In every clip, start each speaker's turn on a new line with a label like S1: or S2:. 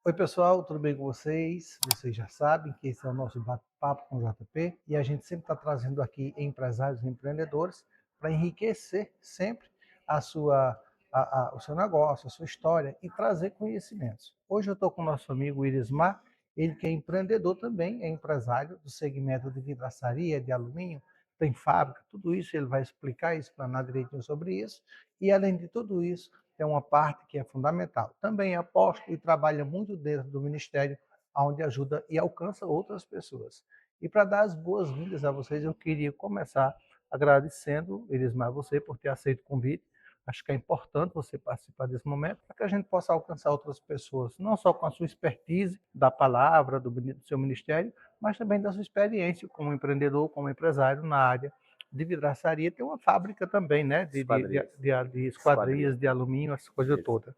S1: Oi, pessoal, tudo bem com vocês? Vocês já sabem que esse é o nosso bate-papo com o JP e a gente sempre está trazendo aqui empresários e empreendedores para enriquecer sempre a sua, o seu negócio, a sua história e trazer conhecimentos. Hoje eu estou com o nosso amigo Irismar, ele que é empreendedor também, é empresário do segmento de vidraçaria, de alumínio, tem fábrica, tudo isso ele vai explicar e explanar direitinho sobre isso. E além de tudo isso, tem uma parte que é fundamental. Também é apóstolo e trabalha muito dentro do ministério, onde ajuda e alcança outras pessoas. E para dar as boas-vindas a vocês, eu queria começar agradecendo, Elismar, você por ter aceito o convite. Acho que é importante você participar desse momento para que a gente possa alcançar outras pessoas, não só com a sua expertise da palavra, do seu ministério, mas também da sua experiência como empreendedor, como empresário na área de vidraçaria. Tem uma fábrica também, né?
S2: Esquadrias.
S1: De esquadrias
S2: Esquadrias.
S1: de alumínio, essa coisa
S2: Isso.
S1: toda.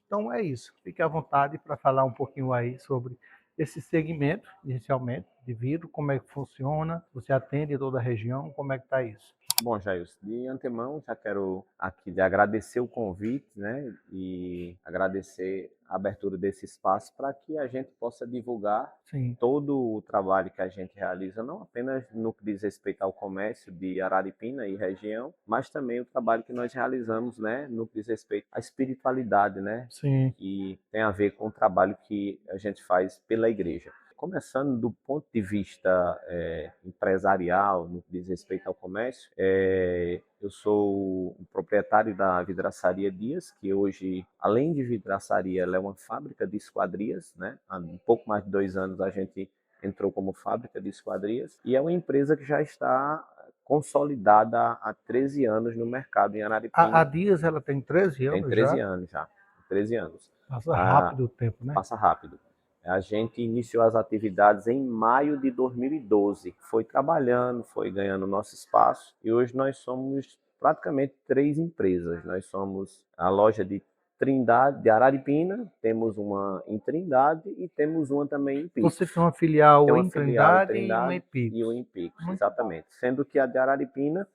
S1: Então é isso. Fique à vontade para falar um pouquinho aí sobre esse segmento, inicialmente, de vidro, como é que funciona, você atende toda a região, como é que está isso?
S2: Bom, Jailson, de antemão já quero aqui agradecer o convite, né, e agradecer a abertura desse espaço para que a gente possa divulgar
S1: Sim.
S2: todo o trabalho que a gente realiza, não apenas no que diz respeito ao comércio de Araripina e região, mas também o trabalho que nós realizamos, né, no que diz respeito à espiritualidade, né,
S1: Sim.
S2: e tem a ver com o trabalho que a gente faz pela igreja. Começando do ponto de vista empresarial, no que diz respeito ao comércio, eu sou o proprietário da vidraçaria Dias, que hoje, além de vidraçaria, ela é uma fábrica de esquadrias, né? Há um pouco mais de 2 anos a gente entrou como fábrica de esquadrias, e é uma empresa que já está consolidada há 13 anos no mercado em
S1: A
S2: Araripina.
S1: Dias, ela tem 13
S2: Tem
S1: anos
S2: 13
S1: já,
S2: anos já, 13 anos.
S1: passa
S2: Ah,
S1: rápido o tempo, né?
S2: passa rápido. A gente iniciou as atividades em maio de 2012. Foi trabalhando, foi ganhando nosso espaço e hoje nós somos praticamente 3 empresas. Nós somos a loja de Trindade, de Araripina, temos uma em Trindade e temos uma também em
S1: Você
S2: Picos.
S1: tem uma
S2: Tem
S1: filial
S2: uma
S1: em
S2: filial em
S1: Trindade e uma em
S2: Trindade e uma
S1: Picos.
S2: em Picos,
S1: Muito bom.
S2: exatamente. Sendo que a de Araripina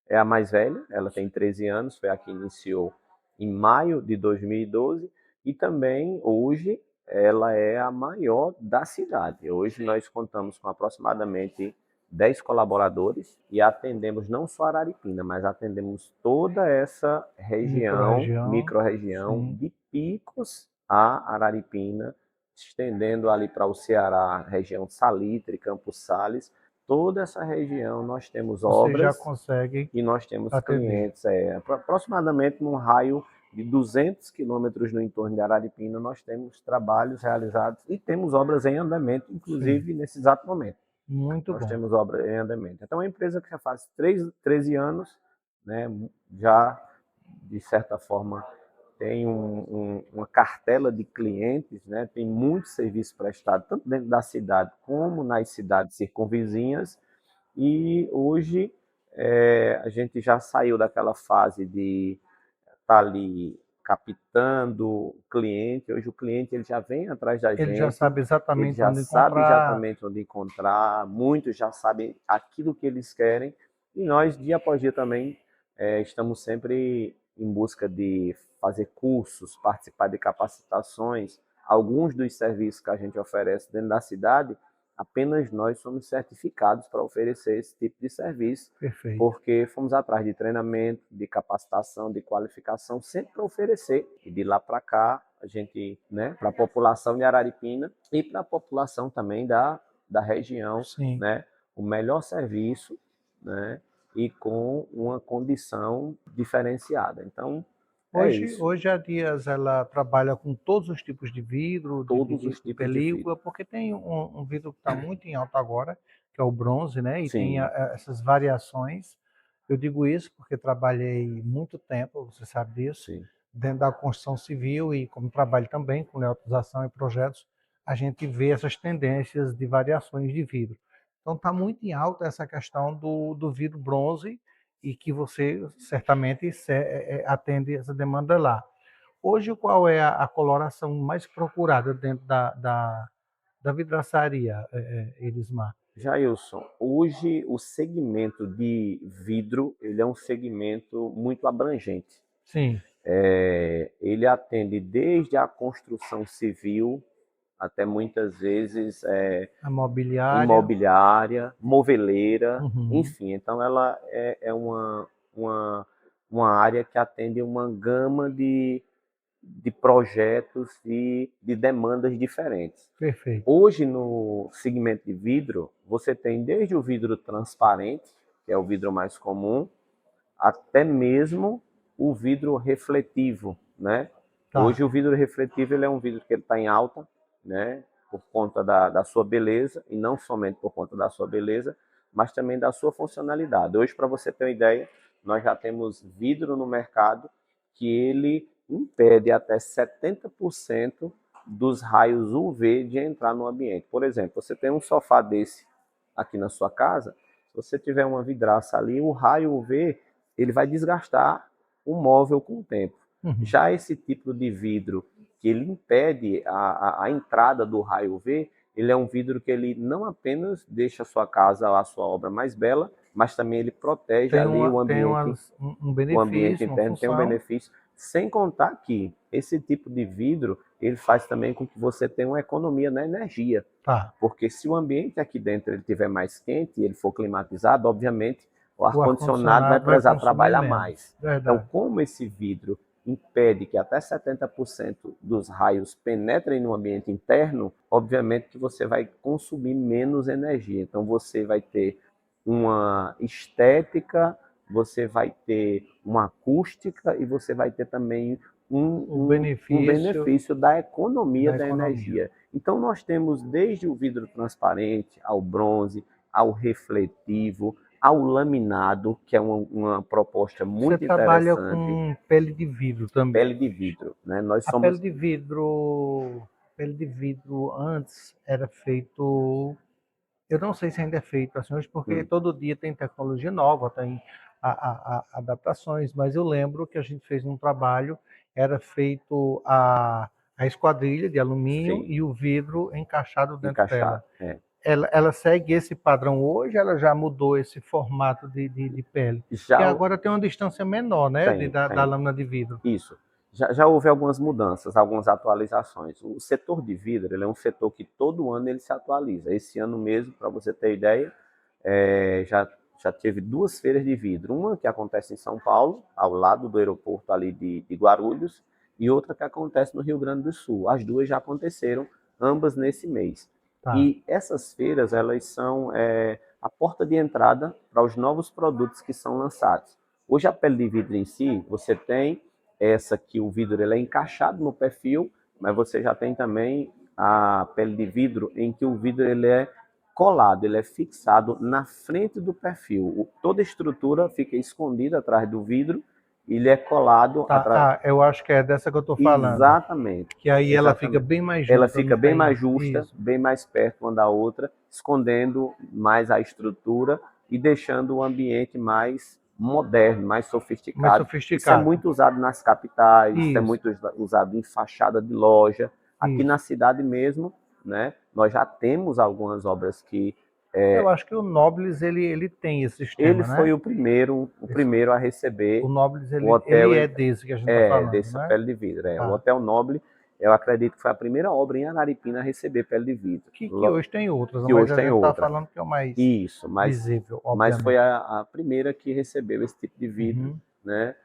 S2: é a mais velha, ela tem 13 anos, foi a que iniciou em maio de 2012 e também hoje ela é a maior da cidade. Hoje nós contamos com aproximadamente 10 colaboradores e atendemos não só Araripina, mas atendemos toda essa região,
S1: Micro-região,
S2: micro-região
S1: sim.
S2: de Picos a Araripina, estendendo ali para o Ceará, região Salitre, Campos Sales, toda essa região nós temos
S1: Você já
S2: obras
S1: consegue
S2: e nós temos
S1: atender.
S2: clientes. Aproximadamente num raio de 200 quilômetros no entorno de Araripina, nós temos trabalhos realizados e temos obras em andamento,
S1: Sim,
S2: inclusive nesse exato momento.
S1: muito
S2: Nós
S1: bom.
S2: temos obras em andamento. Então, é uma empresa que já faz 13 anos, né, já, de certa forma, tem uma cartela de clientes, né, tem muito serviço prestado, tanto dentro da cidade como nas cidades circunvizinhas, e hoje a gente já saiu daquela fase de estar ali captando o cliente. Hoje o cliente ele já vem atrás da
S1: Ele já
S2: gente,
S1: sabe
S2: ele
S1: exatamente
S2: já
S1: onde
S2: sabe
S1: encontrar.
S2: exatamente onde encontrar, muitos já sabem aquilo que eles querem, e nós, dia após dia, também estamos sempre em busca de fazer cursos, participar de capacitações. Alguns dos serviços que a gente oferece dentro da cidade, apenas nós somos certificados para oferecer esse tipo de serviço,
S1: Perfeito.
S2: porque fomos atrás de treinamento, de capacitação, de qualificação, sempre para oferecer. E de lá para cá, a gente, né, para a população de Araripina e para a população também da região,
S1: Sim.
S2: né, o melhor serviço, né, e com uma condição diferenciada. Então, é isso.
S1: Hoje a Dias ela trabalha com todos os tipos de vidro,
S2: Todos os
S1: de
S2: tipos de vidro.
S1: película, porque tem um vidro que está muito em alta agora, que é o bronze, né? E tem
S2: Sim,
S1: essas variações. Eu digo isso porque trabalhei muito tempo, você sabe disso,
S2: sim.
S1: dentro da construção civil e como trabalho também com neotização e projetos, a gente vê essas tendências de variações de vidro. Então está muito em alta essa questão do vidro bronze e que você certamente atende essa demanda lá. Hoje, qual é a coloração mais procurada dentro da vidraçaria, Elismar?
S2: Jailson, hoje o segmento de vidro ele é um segmento muito abrangente.
S1: Sim,
S2: Ele atende desde a construção civil, até muitas vezes
S1: A mobiliária.
S2: imobiliária, moveleira,
S1: Uhum.
S2: enfim. Então, ela é uma, uma área que atende uma gama de projetos e de demandas diferentes.
S1: Perfeito.
S2: Hoje, no segmento de vidro, você tem desde o vidro transparente, que é o vidro mais comum, até mesmo o vidro refletivo, né?
S1: Tá.
S2: Hoje o vidro refletivo ele é um vidro que ele está em alta, né? Por conta da sua beleza, e não somente por conta da sua beleza, mas também da sua funcionalidade. Hoje, para você ter uma ideia, nós já temos vidro no mercado que ele impede até 70% dos raios UV de entrar no ambiente. Por exemplo, você tem um sofá desse aqui na sua casa, se você tiver uma vidraça ali, o raio UV ele vai desgastar o móvel com o tempo.
S1: Uhum.
S2: Já esse tipo de vidro que ele impede a entrada do raio UV, ele é um vidro que ele não apenas deixa a sua casa, a sua obra mais bela, mas também ele protege ali
S1: Um
S2: o ambiente
S1: benefício, uma
S2: interno, tem um
S1: função.
S2: benefício. Sem contar que esse tipo de vidro, ele faz também com que você tenha uma economia na energia.
S1: Tá.
S2: Porque se o ambiente aqui dentro ele estiver mais quente e ele for climatizado, obviamente o
S1: O
S2: ar-condicionado vai
S1: ar-condicionado vai
S2: precisar
S1: consumir
S2: trabalhar
S1: menos.
S2: mais. Então,
S1: Verdade.
S2: como esse vidro impede que até 70% dos raios penetrem no ambiente interno, obviamente que você vai consumir menos energia. Então, você vai ter uma estética, você vai ter uma acústica e você vai ter também
S1: O
S2: um
S1: benefício
S2: benefício da economia
S1: da
S2: da
S1: economia.
S2: energia. Então, nós temos desde o vidro transparente, ao bronze, ao refletivo, ao laminado, que é uma proposta
S1: Você
S2: muito
S1: trabalha
S2: interessante,
S1: com pele de vidro também.
S2: pele de vidro. Né? Nós
S1: A pele
S2: somos.
S1: de vidro, pele de vidro antes era feito, eu não sei se ainda é feito assim hoje, porque
S2: Hum,
S1: todo dia tem tecnologia nova, tem adaptações, mas eu lembro que a gente fez um trabalho, era feito a esquadrilha de alumínio
S2: sim,
S1: e o vidro encaixado dentro
S2: encaixado.
S1: dela.
S2: É.
S1: Ela segue esse padrão hoje, ela já mudou esse formato de pele? Porque
S2: Já
S1: agora tem uma distância menor, né, da
S2: tem.
S1: lâmina de vidro.
S2: Isso. Já houve algumas mudanças, algumas atualizações. O setor de vidro ele é um setor que todo ano ele se atualiza. Esse ano mesmo, para você ter ideia, já teve duas feiras de vidro. Uma que acontece em São Paulo, ao lado do aeroporto ali de Guarulhos, e outra que acontece no Rio Grande do Sul. As duas já aconteceram, ambas nesse mês.
S1: Tá.
S2: E essas feiras, elas são a porta de entrada para os novos produtos que são lançados. Hoje a pele de vidro em si, você tem essa que o vidro ele é encaixado no perfil, mas você já tem também a pele de vidro em que o vidro ele é colado, ele é fixado na frente do perfil. Toda a estrutura fica escondida atrás do vidro, ele é colado
S1: Tá.
S2: atrás.
S1: Eu acho que é dessa que eu tô falando.
S2: Exatamente,
S1: Que aí ela fica
S2: exatamente.
S1: bem mais
S2: Ela
S1: junta, não
S2: fica bem mais
S1: tem
S2: justa,
S1: isso.
S2: bem mais perto uma da outra, escondendo mais a estrutura e deixando o ambiente mais moderno, mais
S1: Mais
S2: sofisticado. Isso é
S1: sofisticado.
S2: muito usado nas capitais, isso é
S1: Isso,
S2: muito usado em fachada de loja. Aqui na
S1: isso.
S2: cidade mesmo, né, nós já temos algumas obras que
S1: Eu acho que o Nobles ele tem esse
S2: ele
S1: sistema,
S2: foi
S1: né?
S2: o primeiro a
S1: O
S2: receber
S1: Nobles
S2: o
S1: ele
S2: hotel
S1: é desse que a gente está falando,
S2: dessa
S1: né?
S2: pele de vidro. O
S1: Tá.
S2: Hotel Noble, eu acredito que foi a primeira obra em Araripina a receber pele de vidro.
S1: Que hoje tem outras,
S2: Que
S1: mas
S2: hoje
S1: a
S2: tem
S1: gente está
S2: outra.
S1: falando que é o mais
S2: Isso,
S1: visível,
S2: mas foi
S1: obviamente.
S2: a primeira que recebeu esse tipo de vidro,
S1: Uhum.
S2: né?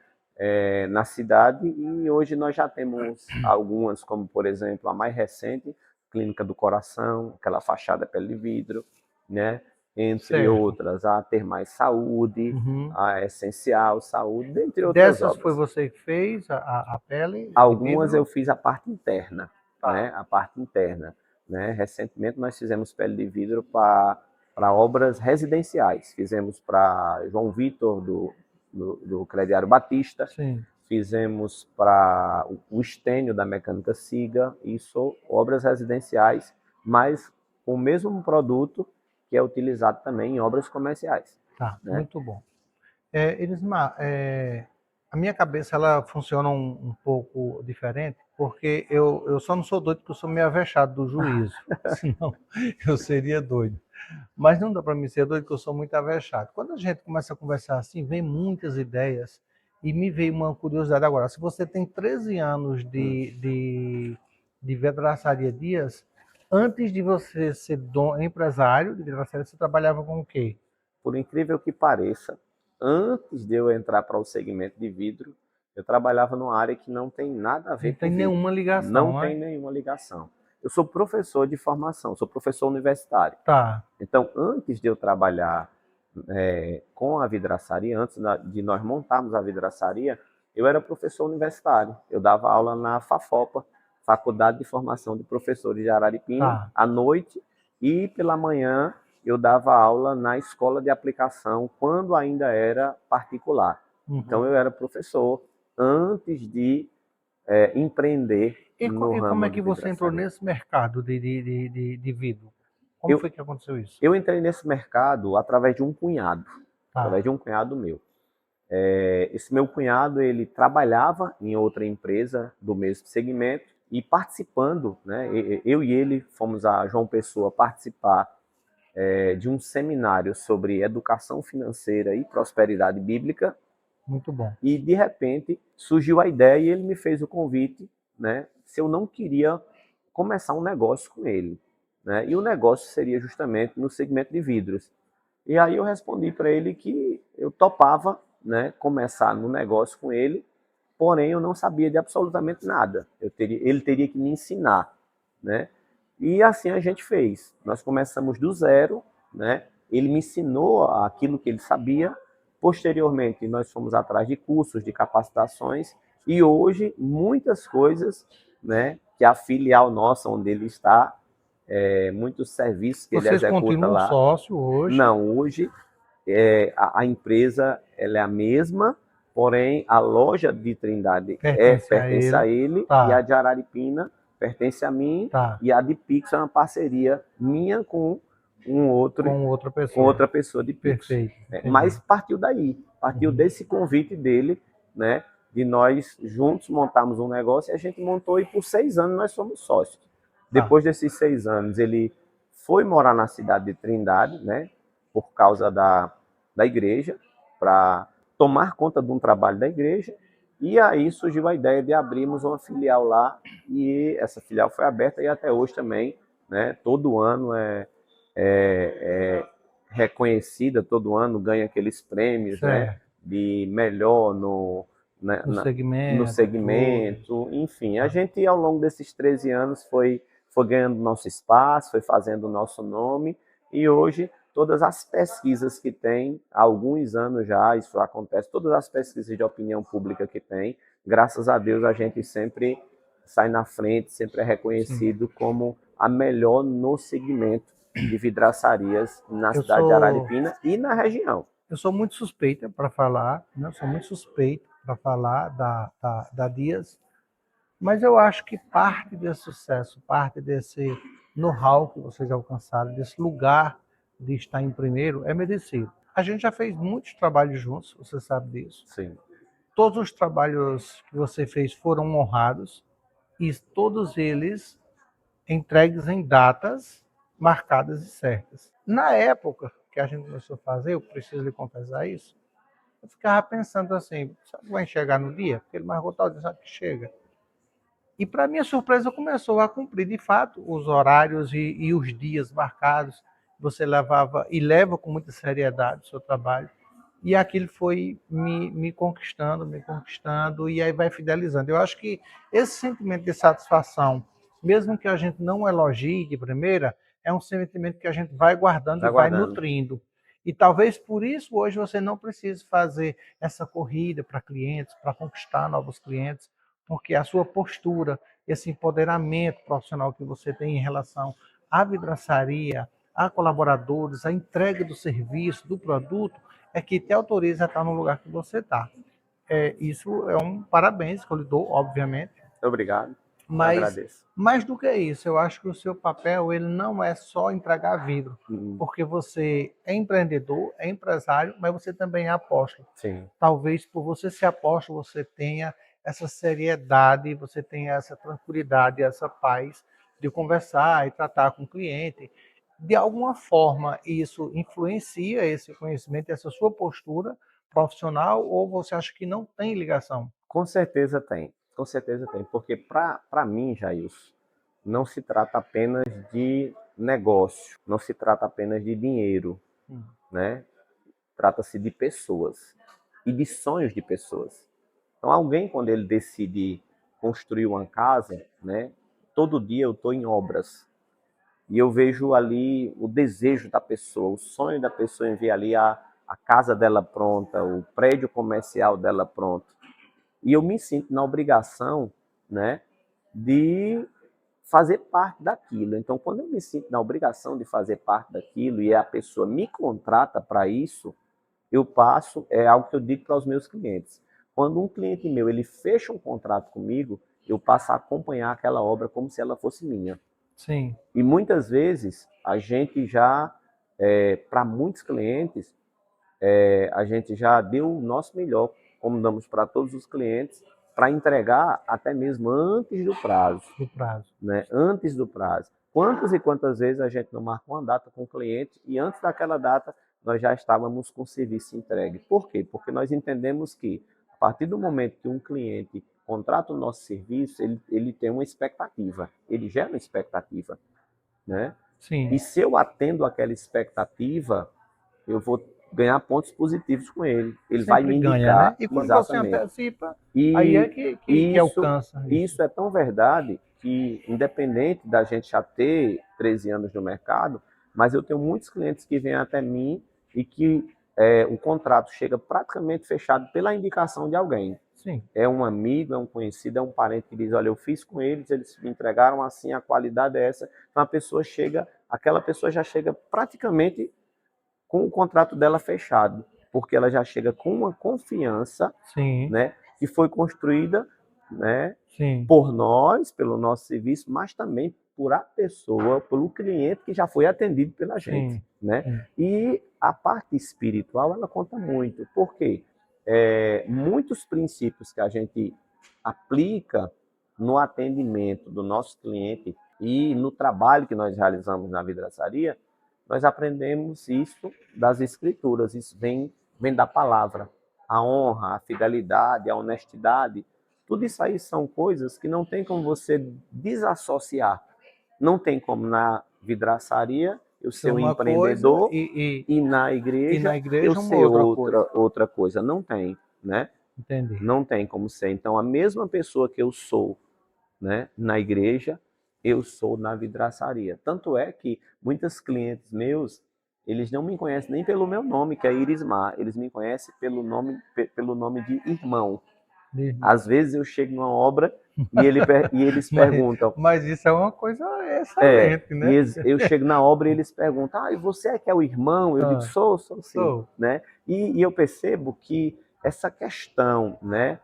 S2: Na cidade, e hoje nós já temos algumas, como por exemplo a mais recente, Clínica do Coração, aquela fachada pele de vidro, né? Entre
S1: Certo.
S2: outras, a Ter Mais Saúde,
S1: Uhum.
S2: a Essencial Saúde, dentre outras
S1: Dessas foi
S2: obras.
S1: você que fez a pele de
S2: Algumas eu
S1: vidro?
S2: fiz a parte interna,
S1: Tá.
S2: né? A parte interna, né? Recentemente nós fizemos pele de vidro para obras residenciais. Fizemos para João Vitor do Crediário Batista,
S1: Sim.
S2: fizemos para o Estênio da Mecânica Siga, isso obras residenciais, mas com o mesmo produto que é utilizado também em obras comerciais,
S1: Tá,
S2: né?
S1: muito bom. Elismar, a minha cabeça ela funciona um pouco diferente, porque eu só não sou doido porque eu sou meio avexado do juízo, senão eu seria doido. Mas não dá para mim ser doido porque eu sou muito avexado. Quando a gente começa a conversar assim, vem muitas ideias e me veio uma curiosidade agora. Se você tem 13 anos
S2: Hum.
S1: de Vidraçaria Dias, Antes de você ser empresário de vidraçaria, você trabalhava com o quê?
S2: Por incrível que pareça, antes de eu entrar para o segmento de vidro, eu trabalhava numa área que não tem nada a
S1: Não
S2: ver com
S1: tem
S2: vidro.
S1: nenhuma
S2: Não
S1: ligação,
S2: tem
S1: né?
S2: nenhuma ligação. Eu sou professor de formação, sou professor universitário.
S1: Tá.
S2: Então, antes de eu trabalhar com a vidraçaria, antes de nós montarmos a vidraçaria, eu era professor universitário. Eu dava aula na FAFOPA, Faculdade de Formação de Professores de Araripina,
S1: Tá.
S2: à noite, e pela manhã eu dava aula na escola de aplicação, quando ainda era particular. Então,
S1: Uhum.
S2: eu era professor antes de empreender no
S1: E como
S2: ramo
S1: é
S2: de
S1: que você entrou
S2: vidraçaria.
S1: nesse mercado de vidro? Como
S2: Eu,
S1: foi que aconteceu isso?
S2: eu entrei nesse mercado através de um cunhado,
S1: Tá.
S2: meu. Esse meu cunhado, ele trabalhava em outra empresa do mesmo segmento e participando, né? Eu e ele fomos a João Pessoa participar de um seminário sobre educação financeira e prosperidade bíblica
S1: Muito bom.
S2: e de repente surgiu a ideia e ele me fez o convite, né? Se eu não queria começar um negócio com ele, né? E o negócio seria justamente no segmento de vidros. E aí eu respondi para ele que eu topava, né, começar no negócio com ele, porém eu não sabia de absolutamente nada. Ele teria que me ensinar, né? E assim a gente fez. Nós começamos do zero, né? Ele me ensinou aquilo que ele sabia. Posteriormente, nós fomos atrás de cursos, de capacitações, e hoje muitas coisas, né, que a filial nossa, onde ele está, muitos serviços que ele
S1: Vocês
S2: executa
S1: continuam
S2: lá.
S1: sócio hoje?
S2: Não, hoje a empresa ela é a mesma, porém a loja de Trindade
S1: Pertence a
S2: pertence a
S1: ele?
S2: ele e a
S1: Tá.
S2: de Araripina pertence a mim
S1: Tá.
S2: e a de Pix é uma parceria minha um outro
S1: Com outra
S2: com
S1: pessoa.
S2: outra pessoa de Pix.
S1: Perfeito. Entendi.
S2: Mas partiu daí, partiu
S1: Uhum.
S2: desse convite dele, né? De nós juntos montarmos um negócio e a gente montou e por 6 anos nós somos sócios.
S1: Tá.
S2: Depois desses 6 anos ele foi morar na cidade de Trindade, né? Por causa da igreja, para tomar conta de um trabalho da igreja. E aí surgiu a ideia de abrirmos uma filial lá e essa filial foi aberta e até hoje também, né? Todo ano é reconhecida, todo ano ganha aqueles prêmios, né?
S1: Certo.
S2: De melhor no, na,
S1: No
S2: na, no
S1: segmento, tudo.
S2: segmento, enfim. A
S1: Tá.
S2: gente, ao longo desses 13 anos, foi ganhando nosso espaço, foi fazendo o nosso nome, e hoje todas as pesquisas que tem, há alguns anos já, isso acontece, todas as pesquisas de opinião pública que tem, graças a Deus a gente sempre sai na frente, sempre é
S1: Sim.
S2: reconhecido como a melhor no segmento de vidraçarias na
S1: Eu
S2: cidade de
S1: sou,
S2: Araripina e na região.
S1: eu sou muito suspeita para falar, né? Eu sou muito suspeito para falar da Dias, mas eu acho que parte desse sucesso, parte desse know-how que vocês alcançaram, desse lugar de estar em primeiro, é merecido. A gente já fez muitos trabalhos juntos, você sabe disso.
S2: Sim,
S1: Todos os trabalhos que você fez foram honrados e todos eles entregues em datas marcadas e certas. Na época que a gente começou a fazer, eu preciso lhe confessar isso, eu ficava pensando assim, será que vai chegar no dia? Porque ele marcou tal dia, sabe que chega? E para minha surpresa começou a cumprir de fato os horários e os dias marcados. Você levava e leva com muita seriedade o seu trabalho. E aquilo foi me conquistando, e aí vai fidelizando. Eu acho que esse sentimento de satisfação, mesmo que a gente não elogie de primeira, é um sentimento que a gente vai guardando e
S2: vai
S1: vai
S2: guardando.
S1: nutrindo. E talvez por isso hoje você não precise fazer essa corrida para clientes, para conquistar novos clientes, porque a sua postura, esse empoderamento profissional que você tem em relação à vidraçaria, a colaboradores, a entrega do serviço, do produto, é que te autoriza a estar no lugar que você está. Isso é um parabéns que eu lhe dou, obviamente,
S2: Obrigado, eu
S1: mas
S2: agradeço.
S1: mais do que isso, eu acho que o seu papel ele não é só entregar vidro, porque você é empreendedor, é empresário, mas você também é apóstolo.
S2: Sim,
S1: Talvez por você ser apóstolo, você tenha essa seriedade, você tenha essa tranquilidade, essa paz de conversar e tratar com o cliente. De alguma forma, isso influencia esse conhecimento, essa sua postura profissional, ou você acha que não tem ligação?
S2: com certeza tem, porque para mim, Jailson, não se trata apenas de negócio, não se trata apenas de dinheiro,
S1: Hum.
S2: né? Trata-se de pessoas e de sonhos de pessoas. Então, alguém, quando ele decide construir uma casa, né? Todo dia eu estou em obras e eu vejo ali o desejo da pessoa, o sonho da pessoa em ver ali a casa dela pronta, o prédio comercial dela pronto. E eu me sinto na obrigação, né, de fazer parte daquilo. Então, quando eu me sinto na obrigação de fazer parte daquilo e a pessoa me contrata para isso, eu passo, é algo que eu digo para os meus clientes. Quando um cliente meu ele fecha um contrato comigo, eu passo a acompanhar aquela obra como se ela fosse minha.
S1: Sim.
S2: E muitas vezes a gente já, para muitos clientes, a gente já deu o nosso melhor, como damos para todos os clientes, para entregar até mesmo antes do prazo,
S1: Do prazo.
S2: né? Antes do prazo. Quantas e quantas vezes a gente não marca uma data com o cliente e antes daquela data nós já estávamos com o serviço entregue. Por quê? Porque nós entendemos que a partir do momento que um cliente contrata o nosso serviço, ele tem uma expectativa, ele gera uma expectativa, né?
S1: Sim.
S2: E se eu atendo aquela expectativa, eu vou ganhar pontos positivos com ele. Ele vai
S1: Sempre
S2: me
S1: ganha, né?
S2: indicar
S1: E quando você
S2: exatamente.
S1: antecipa, aí é
S2: E
S1: que
S2: isso,
S1: alcança isso.
S2: isso é tão verdade que, independente da gente já ter 13 anos no mercado, mas eu tenho muitos clientes que vêm até mim e que o contrato chega praticamente fechado pela indicação de alguém.
S1: Sim.
S2: É um amigo, é um conhecido, é um parente que diz, olha, eu fiz com eles, eles me entregaram assim, a qualidade é essa. Então a pessoa chega, aquela pessoa já chega praticamente com o contrato dela fechado, porque ela já chega com uma confiança,
S1: Sim.
S2: né, que foi construída, né,
S1: Sim.
S2: por nós, pelo nosso serviço, mas também por a pessoa, pelo cliente que já foi atendido pela gente,
S1: Sim.
S2: né?
S1: Sim.
S2: E a parte espiritual, ela conta muito, porque muitos princípios que a gente aplica no atendimento do nosso cliente e no trabalho que nós realizamos na vidraçaria, nós aprendemos isso das escrituras, isso vem da palavra. A honra, a fidelidade, a honestidade, tudo isso aí são coisas que não tem como você desassociar. Não tem como na vidraçaria eu
S1: Ser
S2: ser um
S1: uma coisa
S2: empreendedor e na
S1: e
S2: igreja
S1: na
S2: eu
S1: igreja uma
S2: ser
S1: outra coisa.
S2: outra coisa. Não tem, né?
S1: Entendi.
S2: Não tem como ser. Então, a mesma pessoa que eu sou, né, na igreja, eu sou na vidraçaria. Tanto é que muitos clientes meus, eles não me conhecem nem pelo meu nome, que é Irismar, eles me conhecem pelo nome de irmão.
S1: Irmão.
S2: Às vezes eu chego numa obra e eles
S1: Mas,
S2: perguntam,
S1: mas isso é uma coisa excelente, né?
S2: eu chego na obra e eles perguntam, e você é que é o irmão? Eu digo,
S1: Ah,
S2: sou sim,
S1: sou.
S2: né? E eu percebo que essa questão, né,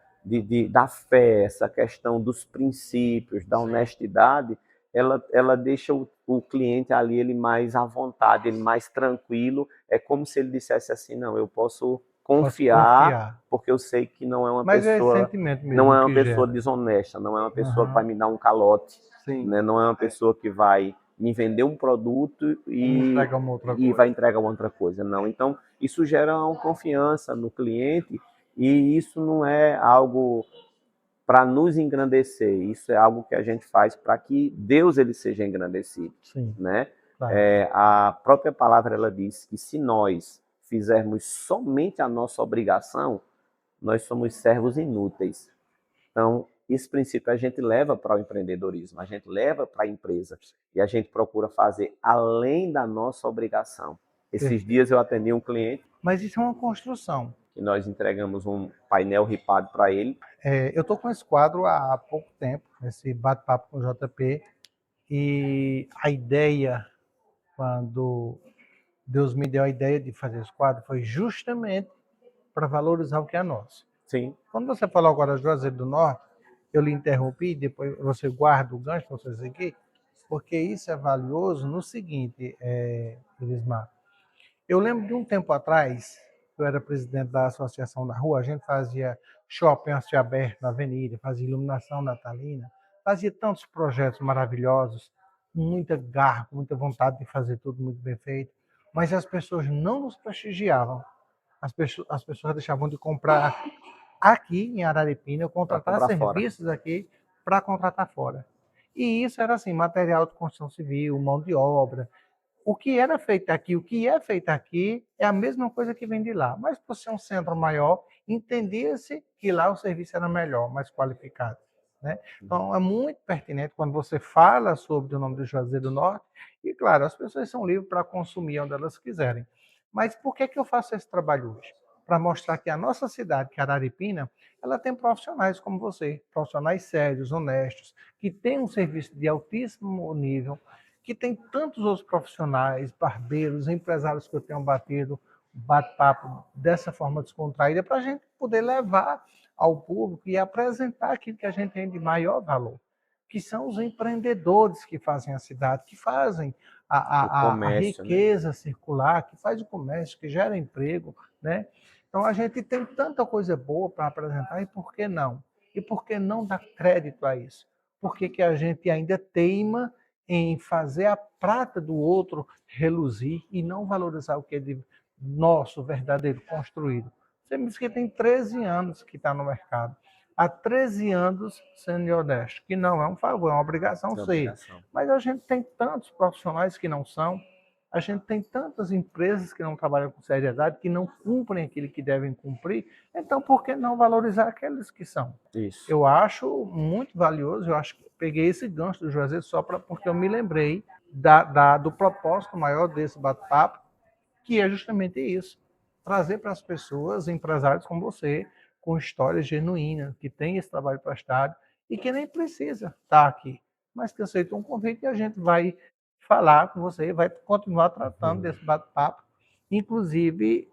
S2: da fé, essa questão dos princípios, da honestidade, ela deixa o cliente ali ele mais à vontade, ele mais tranquilo. É como se ele dissesse assim, não, eu posso
S1: Posso
S2: confiar,
S1: confiar.
S2: porque eu sei que
S1: Mas é esse sentimento
S2: não
S1: mesmo
S2: é uma
S1: que
S2: pessoa
S1: gera.
S2: desonesta, não é uma pessoa que vai
S1: Aham.
S2: me dar um calote,
S1: Sim.
S2: né? Não é uma pessoa que vai me vender um produto
S1: E me entrega uma outra
S2: e vai
S1: coisa.
S2: entregar outra coisa, não. Então, isso gera uma confiança no cliente e isso não é algo para nos engrandecer, isso é algo que a gente faz para que Deus ele seja engrandecido,
S1: Sim,
S2: né?
S1: claro.
S2: A própria palavra ela diz que se nós fizermos somente a nossa obrigação, nós somos servos inúteis. Então, esse princípio a gente leva para o empreendedorismo, a gente leva para a empresa e a gente procura fazer além da nossa obrigação. Esses
S1: Perfeito.
S2: dias eu atendi um cliente
S1: Mas isso é uma construção.
S2: que nós entregamos um painel ripado para ele.
S1: Eu estou com esse quadro há pouco tempo, esse bate-papo com o JP, e a ideia, quando Deus me deu a ideia de fazer esse quadro, foi justamente para valorizar o que é nosso.
S2: Sim,
S1: Quando você falou agora Juazeiro do Norte, eu lhe interrompi, depois você guarda o gancho para você seguir, porque isso é valioso no seguinte, Elismar. Eu lembro de um tempo atrás, eu era presidente da associação da rua, a gente fazia shopping a céu aberto na avenida, fazia iluminação natalina, fazia tantos projetos maravilhosos, com muita garra, com muita vontade de fazer tudo muito bem feito, mas as pessoas não nos prestigiavam. As pessoas deixavam de comprar aqui em Araripina,
S2: para
S1: contratar
S2: comprar fora.
S1: serviços aqui para contratar fora. E isso era assim, material de construção civil, mão de obra. O que era feito aqui, o que é feito aqui, é a mesma coisa que vem de lá. Mas por ser um centro maior, entendia-se que lá o serviço era melhor, mais qualificado. Né? Então, é muito pertinente quando você fala sobre o nome do Juazeiro do Norte, e claro, as pessoas são livres para consumir onde elas quiserem. Mas por que eu faço esse trabalho hoje? Para mostrar que a nossa cidade, que é Araripina, ela tem profissionais como você, profissionais sérios, honestos, que têm um serviço de altíssimo nível, que tem tantos outros profissionais, barbeiros, empresários que eu tenho batido, bate-papo dessa forma descontraída, para a gente poder levar ao público e apresentar aquilo que a gente tem de maior valor, que são os empreendedores que fazem a cidade, que fazem
S2: O
S1: a
S2: comércio, né?
S1: riqueza circular, que faz o comércio, que gera emprego, né? Então a gente tem tanta coisa boa para apresentar, e por que não? E por que não dar crédito a isso? Por que que a gente ainda teima em fazer a prata do outro reluzir e não valorizar o que é de nosso, verdadeiro, construído? Você me disse que tem 13 anos que está no mercado. Há 13 anos sendo honesto, que não é um favor, é uma obrigação
S2: É
S1: ser.
S2: obrigação.
S1: Mas a gente tem tantos profissionais que não são, a gente tem tantas empresas que não trabalham com seriedade, que não cumprem aquilo que devem cumprir, então por que não valorizar aqueles que são?
S2: Isso.
S1: Eu acho muito valioso, eu acho que peguei esse gancho do Juazeiro só porque eu me lembrei do propósito maior desse bate-papo, que é justamente isso, trazer para as pessoas, empresários como você, com histórias genuínas, que tem esse trabalho prestado e que nem precisa estar aqui, mas que aceitou um convite e a gente vai falar com você, vai continuar tratando desse bate-papo. Inclusive,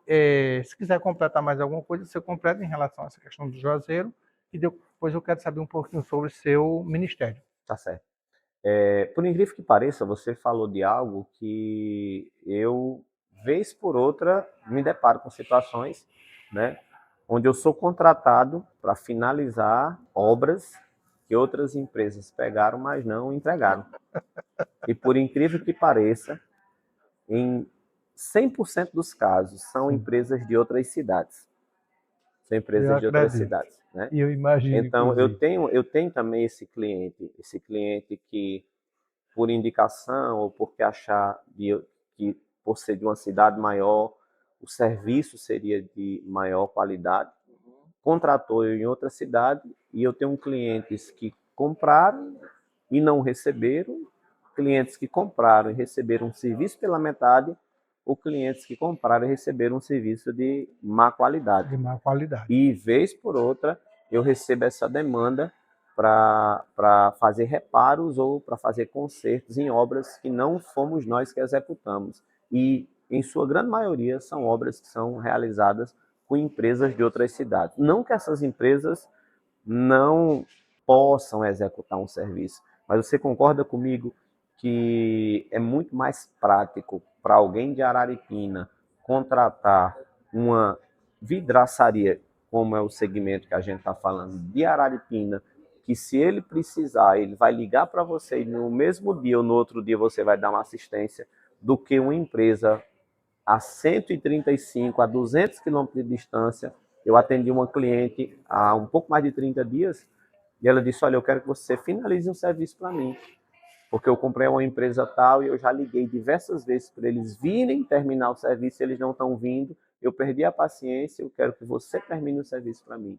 S1: se quiser completar mais alguma coisa, você completa em relação a essa questão do Juazeiro, e depois eu quero saber um pouquinho sobre o seu ministério.
S2: Tá certo. Por incrível que pareça, você falou de algo que eu, vez por outra, me deparo com situações, né, onde eu sou contratado para finalizar obras que outras empresas pegaram, mas não entregaram. E por incrível que pareça, em 100% dos casos, são
S1: Sim,
S2: empresas de outras cidades. São
S1: eu
S2: empresas de outras
S1: acredito.
S2: cidades, né?
S1: E eu imagino,
S2: Então,
S1: inclusive.
S2: eu tenho também esse cliente que, por indicação ou porque achar que por ser de uma cidade maior, o serviço seria de maior qualidade, contratou eu em outra cidade e eu tenho clientes que compraram e não receberam, clientes que compraram e receberam um serviço pela metade, ou clientes que compraram e receberam um serviço de má qualidade.
S1: De má qualidade.
S2: E, vez por outra, eu recebo essa demanda para fazer reparos ou para fazer consertos em obras que não fomos nós que executamos. E, em sua grande maioria, são obras que são realizadas com empresas de outras cidades. Não que essas empresas não possam executar um serviço, mas você concorda comigo que é muito mais prático para alguém de Araripina contratar uma vidraçaria, como é o segmento que a gente está falando, de Araripina, que se ele precisar, ele vai ligar para você e no mesmo dia ou no outro dia você vai dar uma assistência, do que uma empresa a 135, a 200 quilômetros de distância. Eu atendi uma cliente há um pouco mais de 30 dias e ela disse, olha, eu quero que você finalize um serviço para mim, porque eu comprei uma empresa tal e eu já liguei diversas vezes para eles virem terminar o serviço, eles não estão vindo, eu perdi a paciência, eu quero que você termine o serviço para mim.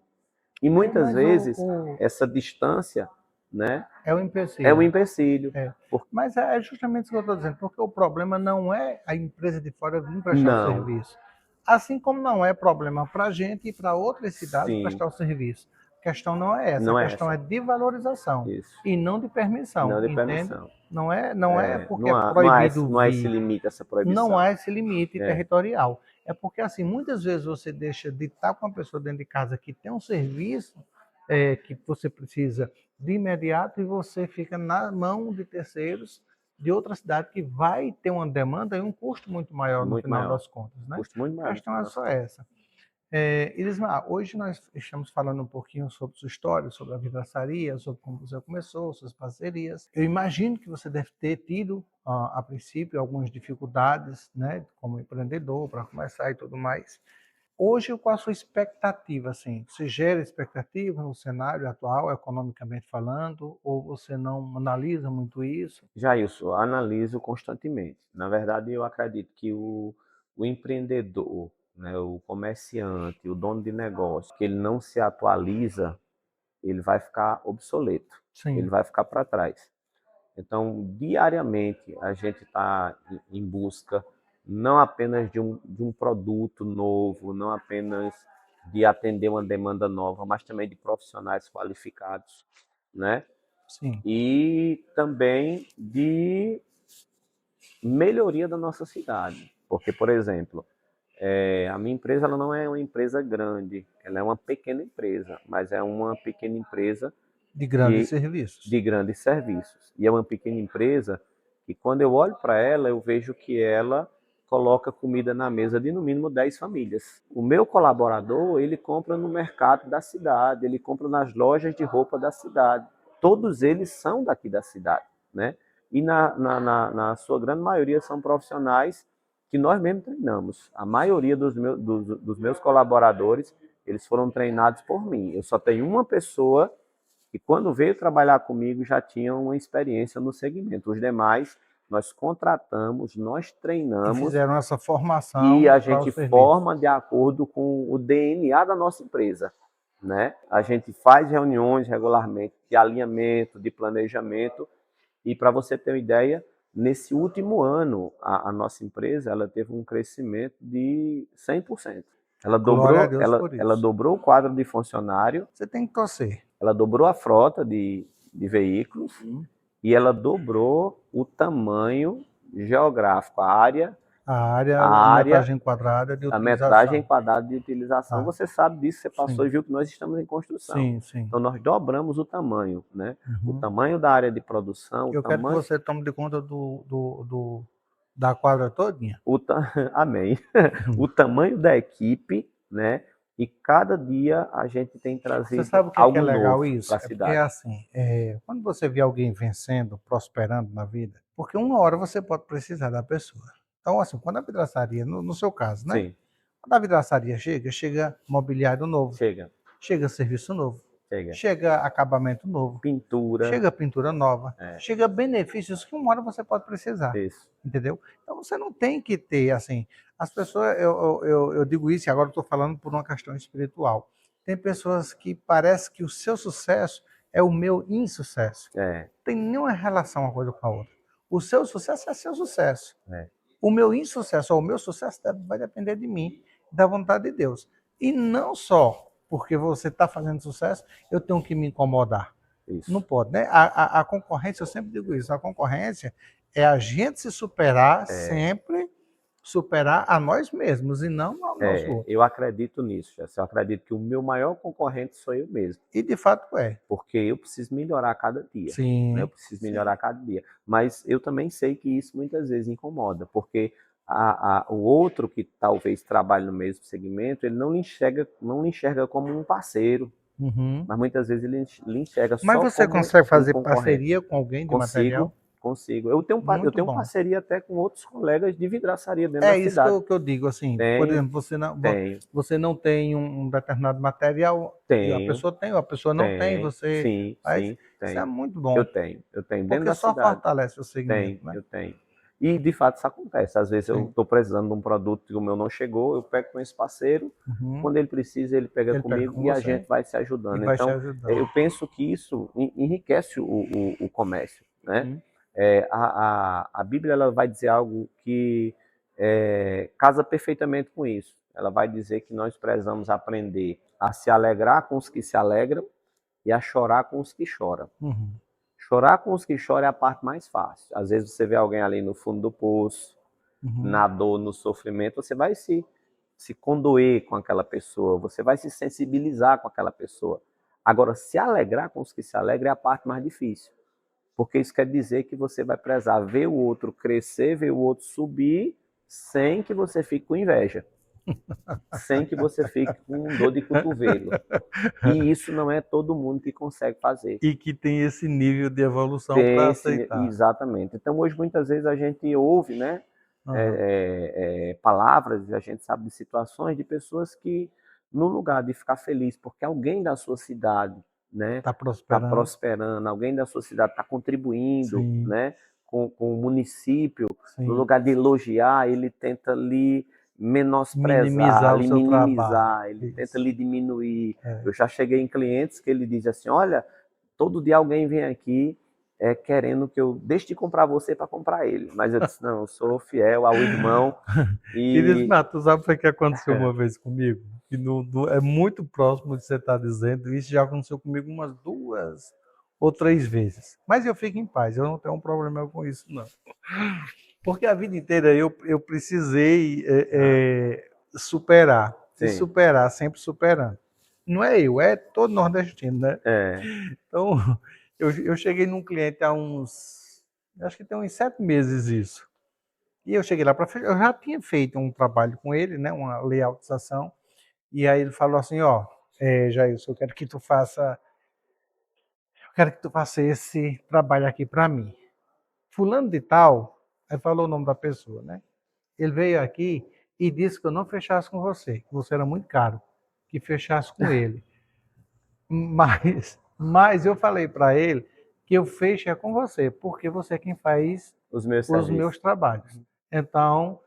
S2: E muitas
S1: Mas
S2: vezes essa distância, né,
S1: é um
S2: é um
S1: empecilho.
S2: empecilho.
S1: É. Mas é justamente isso que eu estou dizendo, porque o problema não é a empresa de fora vir prestar o
S2: Não,
S1: serviço. Assim como não é problema para a gente ir para outras cidades
S2: sim,
S1: prestar o serviço. A questão não é essa, a
S2: não é
S1: questão é
S2: essa.
S1: de valorização
S2: Isso.
S1: e não de permissão,
S2: Não de
S1: entende?
S2: permissão.
S1: Não é porque é
S2: Não
S1: proibido
S2: há esse
S1: vir,
S2: limite, essa
S1: não
S2: proibição.
S1: há esse limite
S2: É,
S1: territorial. É porque, assim, muitas vezes você deixa de estar com uma pessoa dentro de casa que tem um serviço que você precisa de imediato e você fica na mão de terceiros de outra cidade que vai ter uma demanda e um custo muito maior no
S2: muito
S1: final
S2: maior.
S1: das contas, né?
S2: Custo muito
S1: A
S2: maior no
S1: questão
S2: final
S1: é
S2: das
S1: só
S2: contas.
S1: essa. Elismar, hoje nós estamos falando um pouquinho sobre sua história, sobre a vidraçaria, sobre como você começou, suas parcerias. Eu imagino que você deve ter tido, a princípio, algumas dificuldades, né, como empreendedor, para começar e tudo mais. Hoje, qual a sua expectativa, assim? Você gera expectativa no cenário atual, economicamente falando, ou você não analisa muito isso?
S2: Já isso, analiso constantemente. Na verdade, eu acredito que o empreendedor, né, o comerciante, o dono de negócio, que ele não se atualiza, ele vai ficar obsoleto, ele
S1: Sim,
S2: vai ficar para trás. Então, diariamente, a gente está em busca não apenas de um produto novo, não apenas de atender uma demanda nova, mas também de profissionais qualificados, né?
S1: sim.
S2: E também de melhoria da nossa cidade. Porque, por exemplo, a minha empresa ela não é uma empresa grande, ela é uma pequena empresa, mas é uma pequena empresa
S1: De grandes
S2: que
S1: serviços.
S2: de grandes serviços. E é uma pequena empresa que, quando eu olho para ela, eu vejo que ela coloca comida na mesa de no mínimo 10 famílias. O meu colaborador, ele compra no mercado da cidade, ele compra nas lojas de roupa da cidade. Todos eles são daqui da cidade, né? E na sua grande maioria são profissionais que nós mesmos treinamos. A maioria dos meus colaboradores, eles foram treinados por mim. Eu só tenho uma pessoa que, quando veio trabalhar comigo, já tinha uma experiência no segmento. Os demais, nós contratamos, nós
S1: E
S2: treinamos
S1: fizeram essa
S2: e
S1: formação
S2: a
S1: para o
S2: gente
S1: serviço.
S2: forma de acordo com o DNA da nossa empresa, né? A gente faz reuniões regularmente de alinhamento, de planejamento. E, para você ter uma ideia, nesse último ano, a nossa empresa ela teve um crescimento de 100%. Ela
S1: Glória a
S2: dobrou,
S1: Deus
S2: ela,
S1: por
S2: ela
S1: isso.
S2: dobrou o quadro de funcionário,
S1: Você tem que torcer.
S2: ela dobrou a frota de veículos e ela dobrou o tamanho geográfico,
S1: A
S2: a área,
S1: metragem quadrada de
S2: a metragem
S1: utilização.
S2: quadrada de utilização.
S1: Tá.
S2: Você sabe disso, você passou
S1: Sim,
S2: e viu que nós estamos em construção.
S1: sim, sim.
S2: Então, nós dobramos o tamanho, né? O
S1: Uhum.
S2: tamanho da área de produção, o
S1: Eu quero que
S2: tamanho.
S1: você tome de conta da quadra todinha.
S2: Amém. O tamanho da equipe, né? E cada dia a gente tem
S1: Você
S2: trazido
S1: sabe o que é
S2: algo
S1: legal
S2: novo para
S1: isso?
S2: a
S1: É porque é
S2: cidade.
S1: assim, quando você vê alguém vencendo, prosperando na vida, porque uma hora você pode precisar da pessoa. Então, assim, quando a vidraçaria, no seu caso, né?
S2: Sim,
S1: Quando a vidraçaria chega, chega mobiliário novo,
S2: chega,
S1: chega serviço novo,
S2: chega.
S1: chega acabamento novo,
S2: Pintura,
S1: chega pintura nova,
S2: é,
S1: chega benefícios que uma hora você pode precisar,
S2: isso.
S1: entendeu? Então você não tem que ter, assim, as pessoas, eu digo isso e agora estou falando por uma questão espiritual. Tem pessoas que parece que o seu sucesso é o meu insucesso.
S2: É,
S1: Não tem nenhuma relação uma coisa com a outra. O seu sucesso é seu sucesso.
S2: é,
S1: O meu insucesso ou o meu sucesso vai depender de mim, da vontade de Deus. E não só porque você está fazendo sucesso, eu tenho que me incomodar. Não
S2: isso.
S1: pode, né? A concorrência, eu sempre digo isso, a concorrência é a gente se superar
S2: É,
S1: sempre, superar a nós mesmos e não ao nosso outro.
S2: eu acredito nisso, Jess. Eu acredito que o meu maior concorrente sou eu mesmo,
S1: E de fato é.
S2: porque eu preciso melhorar a cada dia, né? Eu
S1: Sim,
S2: preciso melhorar a
S1: sim.
S2: cada dia. Mas eu também sei que isso muitas vezes incomoda, porque o outro que talvez trabalhe no mesmo segmento, ele não lhe enxerga como um parceiro,
S1: Uhum.
S2: mas muitas vezes ele lhe enxerga
S1: Mas
S2: só
S1: você
S2: como
S1: consegue
S2: um
S1: fazer
S2: concorrente.
S1: parceria com alguém de
S2: Consigo,
S1: material?
S2: consigo. Eu tenho
S1: Muito bom.
S2: parceria até com outros colegas de vidraçaria dentro da
S1: É isso que
S2: cidade.
S1: eu digo, assim, por
S2: Tenho,
S1: exemplo,
S2: tenho,
S1: você não tem um determinado material e
S2: tenho,
S1: a pessoa não tem,
S2: tenho.
S1: você
S2: Sim,
S1: faz.
S2: sim,
S1: Isso é
S2: tenho.
S1: muito
S2: Eu
S1: bom,
S2: tenho, eu tenho. Dentro
S1: porque
S2: da
S1: só
S2: cidade,
S1: fortalece o segmento,
S2: tenho,
S1: né?
S2: eu tenho. E, de fato, isso acontece. Às vezes eu
S1: Sim.
S2: estou precisando de um produto que o meu não chegou, eu pego com esse parceiro,
S1: Uhum.
S2: quando ele precisa, ele pega
S1: Ele pega
S2: comigo
S1: com
S2: e a
S1: você
S2: gente vai se
S1: e
S2: ajudando.
S1: vai te
S2: Então,
S1: ajudando.
S2: eu penso que isso enriquece o comércio, né?
S1: Uhum.
S2: A Bíblia ela vai dizer algo que casa perfeitamente com isso. Ela vai dizer que nós precisamos aprender a se alegrar com os que se alegram e a chorar com os que choram.
S1: Uhum.
S2: Chorar com os que choram é a parte mais fácil. Às vezes você vê alguém ali no fundo do poço,
S1: Uhum.
S2: na dor, no sofrimento, você vai se condoer com aquela pessoa, você vai se sensibilizar com aquela pessoa. Agora, se alegrar com os que se alegram é a parte mais difícil. Porque isso quer dizer que você vai precisar ver o outro crescer, ver o outro subir, sem que você fique com inveja, sem que você fique com dor de cotovelo. E isso não é todo mundo que consegue fazer.
S1: E que tem esse nível de evolução para
S2: Tem
S1: aceitar.
S2: exatamente. Então, hoje, muitas vezes, a gente ouve, né?
S1: Aham.
S2: palavras, a gente sabe de situações de pessoas que, no lugar de ficar feliz porque alguém da sua cidade, né,
S1: Tá
S2: está
S1: prosperando.
S2: prosperando, alguém da sua cidade está contribuindo,
S1: Sim,
S2: né, com o município, no
S1: sim.
S2: lugar de elogiar, ele tenta lhe menosprezar,
S1: Minimizar o
S2: lhe
S1: seu trabalho.
S2: minimizar, ele tenta
S1: Isso.
S2: lhe diminuir.
S1: É.
S2: Eu já cheguei em clientes que ele diz assim, olha, todo dia alguém vem aqui querendo que eu deixe de comprar você para comprar ele. Mas eu disse, não, eu sou fiel ao irmão
S1: Iris
S2: e
S1: Mato, sabe o que aconteceu uma vez comigo? Que é muito próximo de você estar dizendo, isso já aconteceu comigo umas 2 ou 3 vezes. Mas eu fico em paz, eu não tenho um problema com isso, não. Porque a vida inteira eu precisei superar, e
S2: sim,
S1: superar, sempre superando. Não é eu, é todo nordestino, né?
S2: é,
S1: Então, eu cheguei num cliente há uns, acho que tem uns 7 meses isso. E eu cheguei lá para eu já tinha feito um trabalho com ele, né, uma layoutização, e aí ele falou assim, ó, Jailson, eu quero que tu faça esse trabalho aqui para mim. Fulano de tal, aí falou o nome da pessoa, né? Ele veio aqui e disse que eu não fechasse com você, que você era muito caro, que fechasse com ele. Mas eu falei para ele que eu fecho é com você, porque você é quem faz
S2: os meus
S1: os meus
S2: serviços.
S1: trabalhos. Então,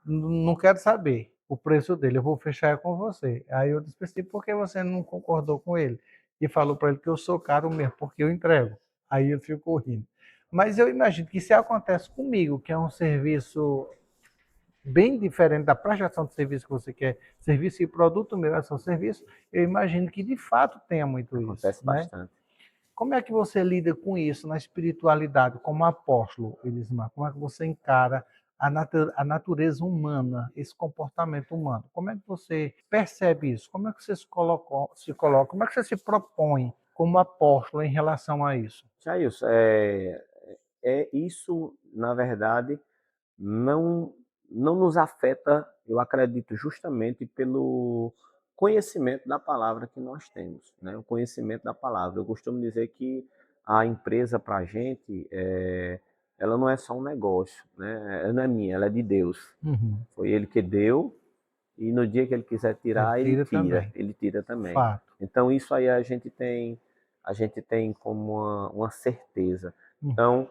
S1: não quero saber o preço dele, eu vou fechar com você. Aí eu disse assim, por que você não concordou com ele? E falou para ele que eu sou caro mesmo, porque eu entrego. Aí ele ficou rindo. Mas eu imagino que se acontece comigo, que é um serviço bem diferente da prestação de serviço que você quer, serviço e produto meu é seu serviço, eu imagino que de fato tenha muito isso,
S2: Acontece
S1: né?
S2: bastante.
S1: Como é que você lida com isso na espiritualidade, como apóstolo, Elismar? Como é que você encara a natureza humana, esse comportamento humano? Como é que você percebe isso? Como é que você se coloca, como é que você se propõe como apóstolo em relação a isso?
S2: Jailson, isso, na verdade, não, não nos afeta, eu acredito, justamente pelo conhecimento da palavra que nós temos, né? O conhecimento da palavra. Eu costumo dizer que a empresa, para a gente, ela não é só um negócio, né? Ela não é minha, ela é de Deus.
S1: Uhum.
S2: Foi Ele que deu e no dia que Ele quiser
S1: Ele
S2: tirar,
S1: tira também.
S2: Ele tira também.
S1: Fato.
S2: Então isso aí a gente tem como uma certeza.
S1: Uhum.
S2: Então,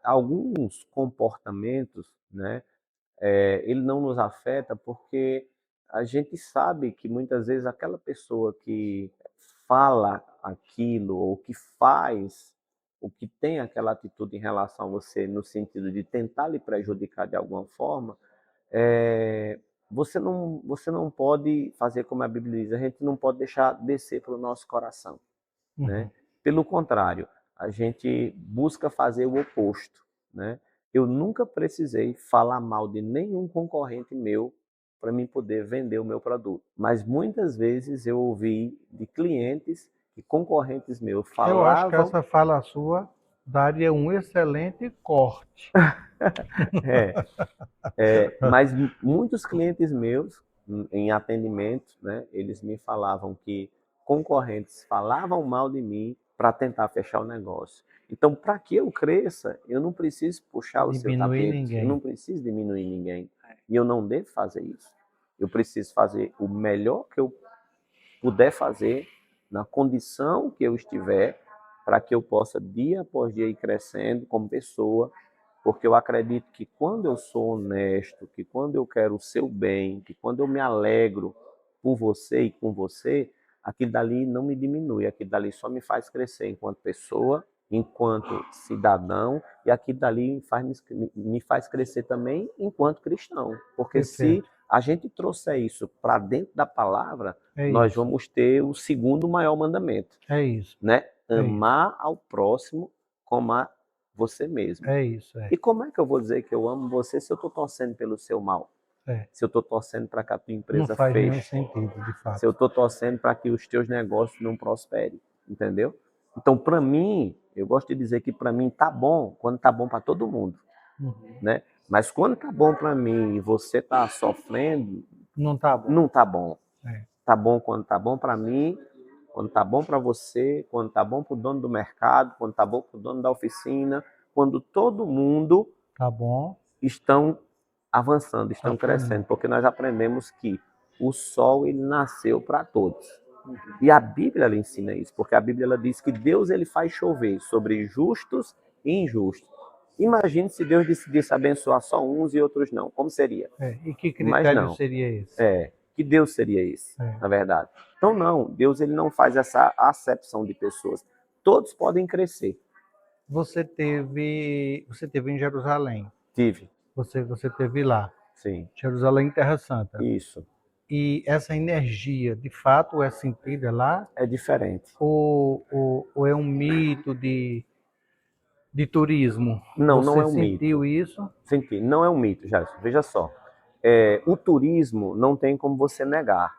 S2: alguns comportamentos, né, ele não nos afeta porque a gente sabe que muitas vezes aquela pessoa que fala aquilo ou que faz o que tem aquela atitude em relação a você no sentido de tentar lhe prejudicar de alguma forma, é, você não pode fazer como a Bíblia diz, a gente não pode deixar descer para o nosso coração, né?
S1: Uhum.
S2: Pelo contrário, a gente busca fazer o oposto, né? Eu nunca precisei falar mal de nenhum concorrente meu para mim poder vender o meu produto, mas muitas vezes eu ouvi de clientes que concorrentes meus
S1: Eu acho que
S2: falavam,
S1: essa fala sua daria um excelente corte.
S2: é, mas muitos clientes meus em atendimento, né, eles me falavam que concorrentes falavam mal de mim para tentar fechar o negócio. Então, para que eu cresça, eu não preciso puxar o seu
S1: Diminuir
S2: tapete, eu não
S1: ninguém.
S2: preciso diminuir ninguém. E eu não devo fazer isso. Eu preciso fazer o melhor que eu puder fazer, na condição que eu estiver, para que eu possa, dia após dia, ir crescendo como pessoa, porque eu acredito que quando eu sou honesto, que quando eu quero o seu bem, que quando eu me alegro por você e com você, aquilo dali não me diminui, aquilo dali só me faz crescer enquanto pessoa, enquanto cidadão, e aquilo dali me faz crescer também enquanto cristão. Porque se
S1: Perfeito.
S2: a gente trouxer isso para dentro da palavra,
S1: É
S2: nós
S1: isso.
S2: vamos ter o segundo maior mandamento,
S1: É isso.
S2: né?
S1: É isso.
S2: Amar ao próximo como a você mesmo.
S1: É isso. É.
S2: E como é que eu vou dizer que eu amo você se eu estou torcendo pelo seu mal?
S1: É.
S2: Se eu estou torcendo para que a tua
S1: Não
S2: empresa
S1: faz nenhum
S2: feche?
S1: sentido, de
S2: Se eu
S1: fato.
S2: estou torcendo para que os teus negócios não prosperem? Entendeu? Então, para mim, eu gosto de dizer que para mim tá bom quando tá bom para todo mundo,
S1: Uhum.
S2: né? Mas quando tá bom para mim e você tá sofrendo,
S1: Não tá bom.
S2: não tá bom.
S1: É.
S2: Tá bom quando tá bom para mim, quando tá bom para você, quando tá bom para o dono do mercado, quando tá bom para o dono da oficina, quando todo mundo
S1: Tá bom.
S2: estão avançando, estão
S1: Transformando.
S2: crescendo, porque nós aprendemos que o sol ele nasceu para todos. E a Bíblia ela ensina isso, porque a Bíblia ela diz que Deus ele faz chover sobre justos e injustos. Imagine se Deus decidisse abençoar só uns e outros não, como seria?
S1: E que
S2: Mas
S1: critério
S2: não.
S1: seria esse?
S2: Que Deus seria esse,
S1: É.
S2: na verdade? Então não, Deus ele não faz essa acepção de pessoas. Todos podem crescer.
S1: Você teve em Jerusalém.
S2: Tive,
S1: Você teve lá.
S2: sim,
S1: Jerusalém, Terra Santa.
S2: isso.
S1: E essa energia, de fato, é sentida lá?
S2: É diferente.
S1: Ou é um mito de turismo?
S2: Não, não
S1: Você
S2: é um mito.
S1: sentiu isso?
S2: Senti, não é um mito, Jason. Veja só. O turismo não tem como você negar.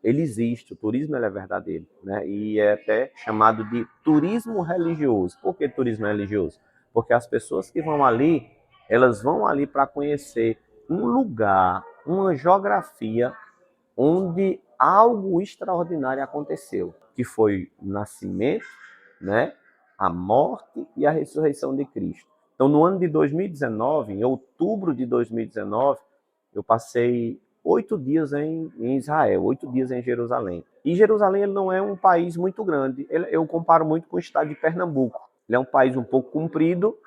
S2: Ele existe, o turismo ele é verdadeiro, né? E é até chamado de turismo religioso. Por que turismo religioso? Porque as pessoas que vão ali, elas vão ali para conhecer um lugar, uma geografia onde algo extraordinário aconteceu, que foi o nascimento, né, a morte e a ressurreição de Cristo. Então, no ano de 2019, em outubro de 2019, eu passei 8 dias em Israel, 8 dias em Jerusalém. E Jerusalém ele não é um país muito grande. Eu comparo muito com o estado de Pernambuco. Ele é um país um pouco comprido,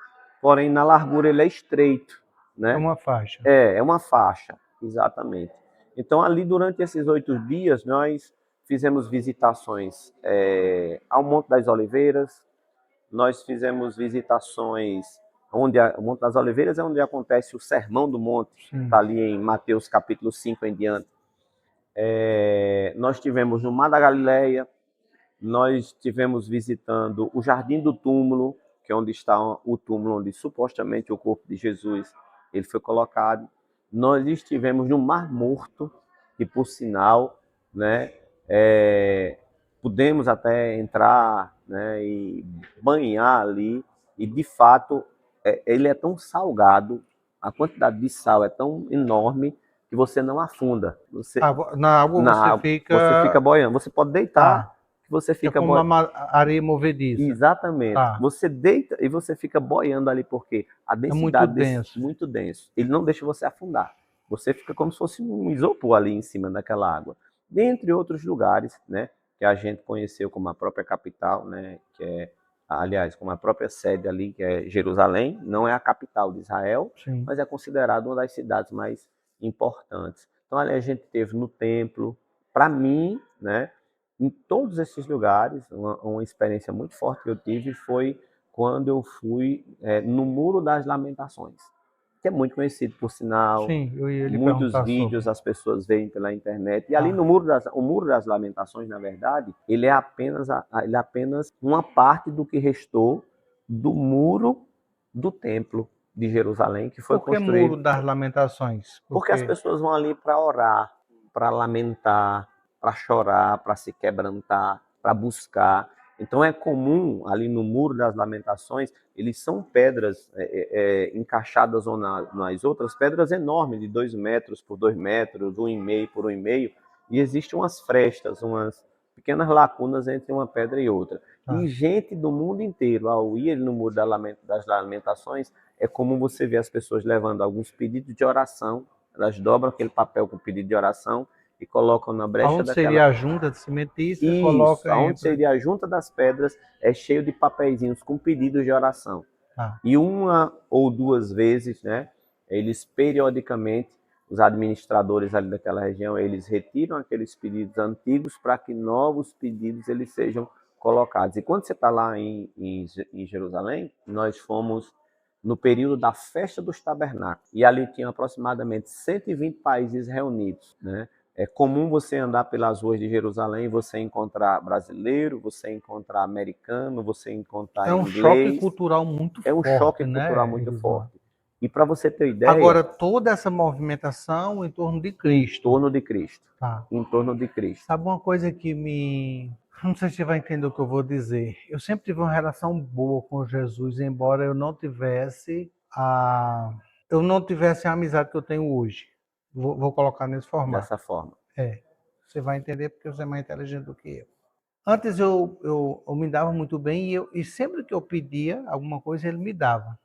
S2: porém na largura ele é estreito,
S1: É
S2: né?
S1: uma faixa.
S2: É uma faixa, exatamente. Então, ali durante esses 8 dias, nós fizemos visitações ao Monte das Oliveiras, nós fizemos visitações onde o Monte das Oliveiras é onde acontece o Sermão do Monte, está ali em Mateus capítulo 5 em diante. Nós tivemos no Mar da Galileia, nós tivemos visitando o Jardim do Túmulo, que é onde está o túmulo onde supostamente o corpo de Jesus ele foi colocado. Nós estivemos no Mar Morto, que por sinal, né, pudemos até entrar, né, e banhar ali, e de fato ele é tão salgado, a quantidade de sal é tão enorme que você não afunda.
S1: Na água você
S2: Você fica
S1: fica.
S2: boiando. Você pode deitar,
S1: Tá.
S2: que você
S1: É
S2: fica
S1: como
S2: boiando.
S1: areia movediça.
S2: Exatamente.
S1: Tá.
S2: Você deita e você fica boiando ali, porque a
S1: É muito
S2: densidade desse
S1: denso.
S2: muito denso. Ele não deixa você afundar. Você fica como se fosse um isopor ali em cima daquela água. Dentre outros lugares, né, que a gente conheceu como a própria capital, né, que é, aliás, como a própria sede ali, que é Jerusalém, não é a capital de Israel,
S1: Sim.
S2: mas é considerada uma das cidades mais importantes. Então ali a gente teve no templo, para mim, né, em todos esses lugares, uma experiência muito forte que eu tive foi quando eu fui no Muro das Lamentações, que é muito conhecido por sinal,
S1: Sim, eu ia lhe
S2: muitos
S1: perguntar
S2: vídeos
S1: sobre.
S2: as pessoas veem pela internet. E ali no Muro das Lamentações, na verdade, ele é apenas uma parte do que restou do muro do templo de Jerusalém, que foi
S1: Por que Muro
S2: construído
S1: das Lamentações?
S2: porque as
S1: Porque
S2: pessoas vão ali para orar, para lamentar, para chorar, para se quebrantar, para buscar. Então é comum ali no Muro das Lamentações, eles são pedras encaixadas nas outras, pedras enormes, de 2 metros por 2 metros, 1,5 por 1,5, e existem umas frestas, umas pequenas lacunas entre uma pedra e outra. E gente do mundo inteiro, ao ir no Muro das Lamentações, é comum você ver as pessoas levando alguns pedidos de oração. Elas dobram aquele papel com pedido de oração e colocam na brecha
S1: aonde seria
S2: daquela.
S1: a junta de cimentícia,
S2: Isso,
S1: coloca
S2: aonde
S1: entre.
S2: seria a junta das pedras é cheio de papeizinhos com pedidos de oração.
S1: Tá.
S2: E uma ou duas vezes, né, eles periodicamente, os administradores ali daquela região, eles retiram aqueles pedidos antigos para que novos pedidos eles sejam colocados. E quando você está lá em Jerusalém, nós fomos no período da Festa dos Tabernáculos. E ali tinha aproximadamente 120 países reunidos, né? É comum você andar pelas ruas de Jerusalém e você encontrar brasileiro, você encontrar americano, você encontrar
S1: É um choque
S2: inglês.
S1: cultural muito
S2: É um choque
S1: forte,
S2: cultural
S1: né,
S2: muito
S1: Elismar?
S2: forte. E para você ter ideia,
S1: Agora, toda essa movimentação em torno de
S2: em
S1: Cristo.
S2: torno de Cristo.
S1: Tá.
S2: Em torno de Cristo.
S1: Sabe uma coisa que me. Não sei se você vai entender o que eu vou dizer. Eu sempre tive uma relação boa com Jesus, embora eu não tivesse a amizade que eu tenho hoje. Vou colocar nesse formato.
S2: Dessa forma.
S1: Você vai entender porque você é mais inteligente do que eu. Antes eu me dava muito bem e sempre que eu pedia alguma coisa, ele me dava.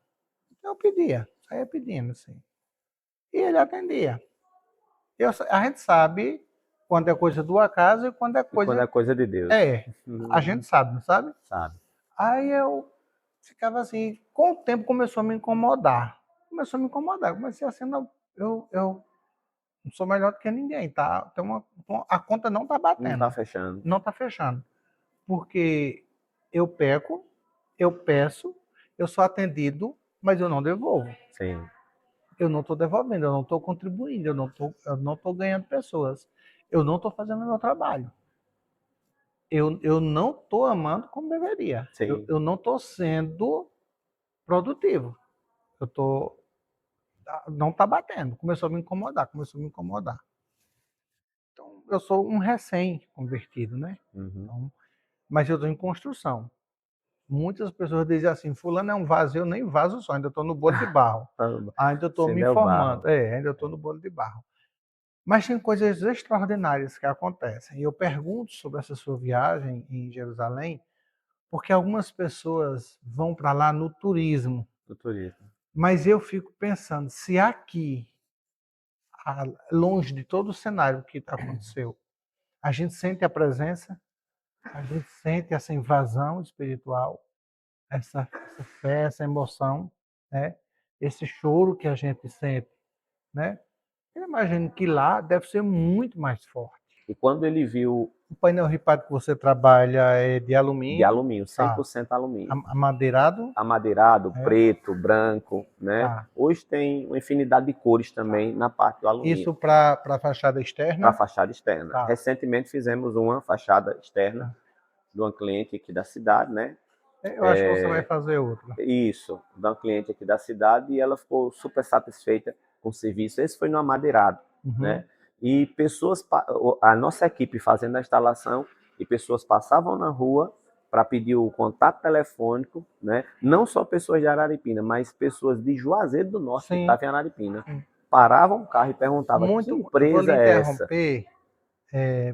S1: Eu pedia, saía pedindo, assim. e ele atendia. A gente sabe quando é coisa do acaso e quando é
S2: E quando
S1: coisa.
S2: é coisa de Deus.
S1: É, a gente sabe, não sabe?
S2: Sabe?
S1: Aí eu ficava assim, com o tempo começou a me incomodar. Começou a me incomodar. Comecei assim, não, eu não sou melhor do que ninguém, tá? A conta não tá
S2: Não está
S1: batendo,
S2: fechando.
S1: não tá fechando. Porque eu peco, eu peço, eu sou atendido, mas eu não devolvo.
S2: Sim.
S1: Eu não estou devolvendo, eu não estou contribuindo, eu não tô ganhando pessoas. Eu não estou fazendo o meu trabalho. Eu não estou amando como deveria.
S2: Sim.
S1: Eu não estou sendo produtivo. Eu tô, não está batendo. Começou a me incomodar, começou a me incomodar. Então, eu sou um recém-convertido, né?
S2: Uhum.
S1: Então, mas eu estou em construção. Muitas pessoas dizem assim, fulano é um vaso, eu nem vaso só, ainda estou no bolo de barro. Ainda estou
S2: Você
S1: me
S2: ainda é o
S1: formando.
S2: barro.
S1: Ainda estou no bolo de barro. Mas tem coisas extraordinárias que acontecem. E eu pergunto sobre essa sua viagem em Jerusalém, porque algumas pessoas vão para lá no turismo.
S2: Do turismo.
S1: Mas eu fico pensando, se aqui, longe de todo o cenário que aconteceu, a gente sente a presença, a gente sente essa invasão espiritual, essa fé, essa emoção, né? Esse choro que a gente sente, né? Eu imagino que lá deve ser muito mais forte.
S2: E quando ele viu
S1: O painel ripado que você trabalha é de
S2: de
S1: alumínio,
S2: alumínio,
S1: tá?
S2: 100% alumínio,
S1: Amadeirado,
S2: amadeirado,
S1: é,
S2: preto, branco, né?
S1: tá.
S2: Hoje tem uma infinidade de cores também na parte do alumínio,
S1: Isso para a fachada
S2: para a
S1: externa,
S2: fachada externa.
S1: tá,
S2: Recentemente fizemos uma fachada externa
S1: tá.
S2: de uma cliente aqui da cidade, né?
S1: Eu acho que você vai fazer outra.
S2: Isso, de uma cliente aqui da cidade, e ela ficou super satisfeita com o serviço. Esse foi no amadeirado,
S1: Uhum.
S2: né? E a nossa equipe fazendo a instalação, e pessoas passavam na rua para pedir o contato telefônico, né? Não só pessoas de Araripina, mas pessoas de Juazeiro do Norte que
S1: Sim,
S2: estavam em Araripina.
S1: sim.
S2: Paravam o carro e perguntavam: que
S1: Muito. Eu vou lhe
S2: empresa é essa?
S1: interromper.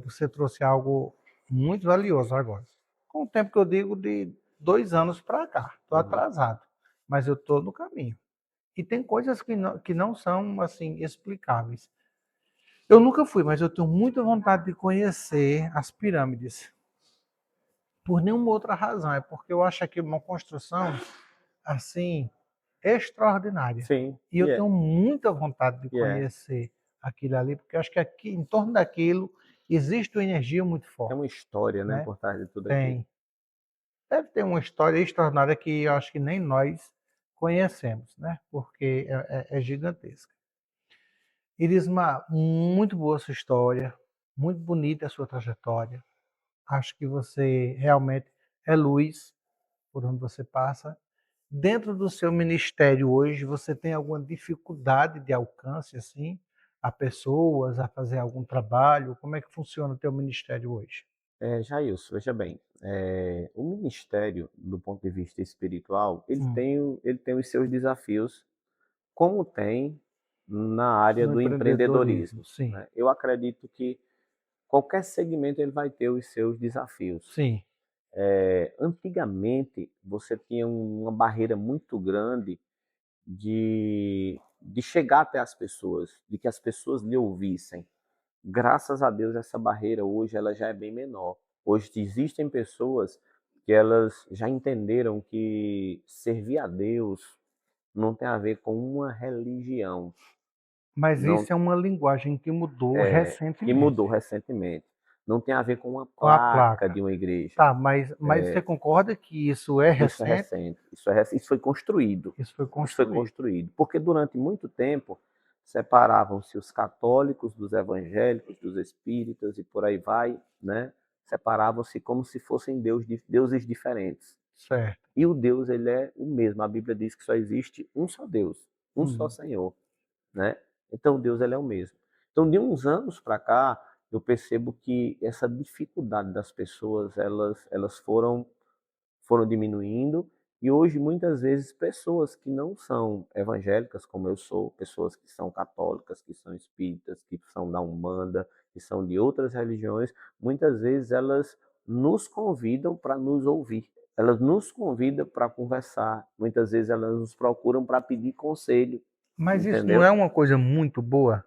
S1: Você trouxe algo muito valioso agora. Com o tempo que eu digo de 2 anos para cá. Estou
S2: Uhum.
S1: atrasado, mas eu estou no caminho. E tem coisas que não são assim explicáveis. Eu nunca fui, mas eu tenho muita vontade de conhecer as pirâmides. Por nenhuma outra razão, é porque eu acho aquilo uma construção assim extraordinária.
S2: Sim,
S1: E eu tenho muita vontade de
S2: e é.
S1: conhecer aquilo ali, porque eu acho que aqui em torno daquilo existe uma energia muito
S2: Tem
S1: forte,
S2: uma história, né,
S1: né?
S2: por trás de tudo aquilo.
S1: Tem. Deve ter uma história extraordinária que eu acho que nem nós conhecemos, né? Porque é gigantesca. Irisma, muito boa a sua história, muito bonita a sua trajetória. Acho que você realmente é luz por onde você passa. Dentro do seu ministério hoje, você tem alguma dificuldade de alcance assim a pessoas, a fazer algum trabalho? Como é que funciona o teu ministério hoje?
S2: Jailson, veja bem, o ministério, do ponto de vista espiritual,
S1: Hum,
S2: ele tem os seus desafios, como tem na área
S1: no
S2: do
S1: empreendedorismo,
S2: empreendedorismo,
S1: sim,
S2: né? Eu acredito que qualquer segmento ele vai ter os seus desafios.
S1: sim,
S2: Antigamente, você tinha uma barreira muito grande de chegar até as pessoas, de que as pessoas lhe ouvissem. Graças a Deus, essa barreira hoje ela já é bem menor. Hoje existem pessoas que elas já entenderam que servir a Deus não tem a ver com uma religião,
S1: mas
S2: não
S1: isso é uma linguagem que mudou
S2: que
S1: recentemente,
S2: mudou recentemente. Não tem a ver com uma
S1: com a
S2: placa de
S1: placa.
S2: uma igreja.
S1: Tá, mas você concorda que isso é
S2: Isso é
S1: recente?
S2: recente, isso foi construído.
S1: Isso foi
S2: Isso foi
S1: construído.
S2: construído. Porque durante muito tempo separavam-se os católicos dos evangélicos, dos espíritas e por aí vai, né? Separavam-se como se fossem deuses diferentes.
S1: Certo.
S2: E o Deus, ele é o mesmo. A Bíblia diz que só existe um só Deus, um só
S1: Hum.
S2: Senhor, né? Então Deus, ele é o mesmo. Então, de uns anos para cá, eu percebo que essa dificuldade das pessoas, elas foram diminuindo, e hoje muitas vezes pessoas que não são evangélicas como eu sou, pessoas que são católicas, que são espíritas, que são da Umbanda, que são de outras religiões, muitas vezes elas nos convidam para nos ouvir. Elas nos convidam para conversar, muitas vezes elas nos procuram para pedir conselho.
S1: Mas isso não
S2: entendeu?
S1: é uma coisa muito boa?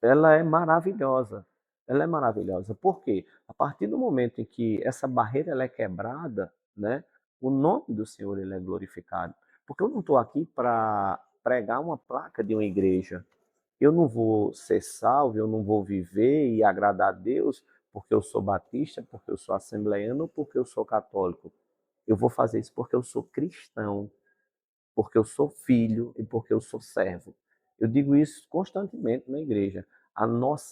S2: Ela é maravilhosa. Ela é maravilhosa. Por quê? A partir do momento em que essa barreira ela é quebrada, né, o nome do Senhor ele é glorificado. Porque eu não estou aqui para pregar uma placa de uma igreja. Eu não vou ser salvo, eu não vou viver e agradar a Deus porque eu sou batista, porque eu sou assembleiano, porque eu sou católico. Eu vou fazer isso porque eu sou cristão, porque eu sou filho e porque eu sou servo. Eu digo isso constantemente na igreja.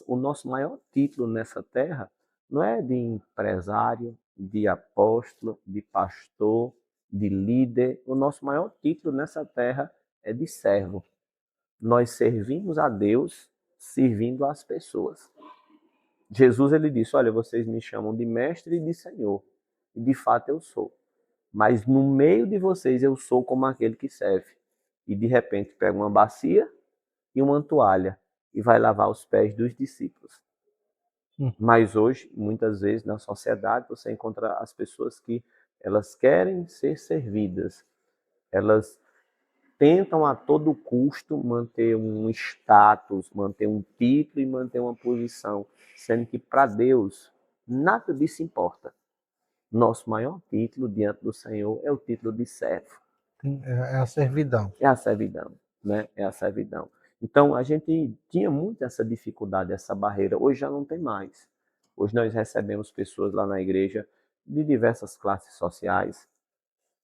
S2: O nosso maior título nessa terra não é de empresário, de apóstolo, de pastor, de líder. O nosso maior título nessa terra é de servo. Nós servimos a Deus servindo às pessoas. Jesus ele disse: olha, vocês me chamam de mestre e de senhor. E de fato eu sou. Mas no meio de vocês eu sou como aquele que serve. E de repente pega uma bacia e uma toalha e vai lavar os pés dos discípulos. Mas hoje, muitas vezes na sociedade, você encontra as pessoas que elas querem ser servidas. Elas tentam a todo custo manter um status, manter um título e manter uma posição, sendo que para Deus nada disso importa. Nosso maior título diante do Senhor é o título de servo.
S1: É a servidão.
S2: É a servidão, né? É a servidão. Então, a gente tinha muito essa dificuldade, essa barreira. Hoje já não tem mais. Hoje nós recebemos pessoas lá na igreja de diversas classes sociais.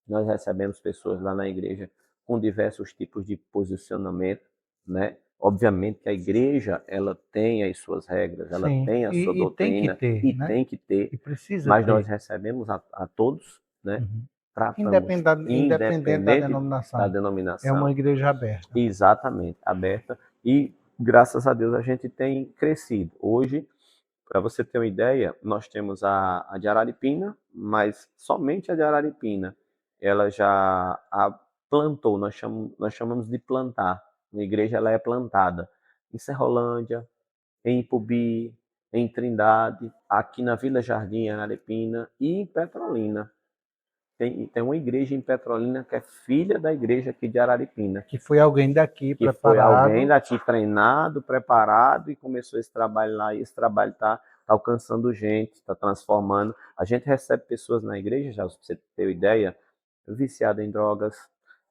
S2: Nós recebemos pessoas lá na igreja com diversos tipos de posicionamento, né? Obviamente que a igreja, ela tem as suas regras, ela
S1: Sim,
S2: tem a sua
S1: e tem que
S2: doutrina
S1: ter,
S2: e
S1: né?
S2: tem que ter,
S1: E precisa
S2: mas nós
S1: ter.
S2: recebemos a todos, né?
S1: Uhum.
S2: Tratamos
S1: Independente da
S2: independente da
S1: denominação. É uma
S2: denominação,
S1: igreja aberta.
S2: exatamente, aberta, e graças a Deus a gente tem crescido. Hoje, para você ter uma ideia, nós temos a de Araripina, mas somente a de Araripina. Ela já plantou, nós chamamos de plantar. Na igreja ela é plantada em Serrolândia, em Ipubi, em Trindade, aqui na Vila Jardim, em Araripina e em Petrolina. Tem uma igreja em Petrolina que é filha da igreja aqui de Araripina,
S1: Que foi alguém daqui
S2: que foi alguém
S1: preparado.
S2: daqui treinado, preparado e começou esse trabalho lá. E esse trabalho está alcançando gente, está transformando. A gente recebe pessoas na igreja, já para você ter uma ideia, viciadas em drogas.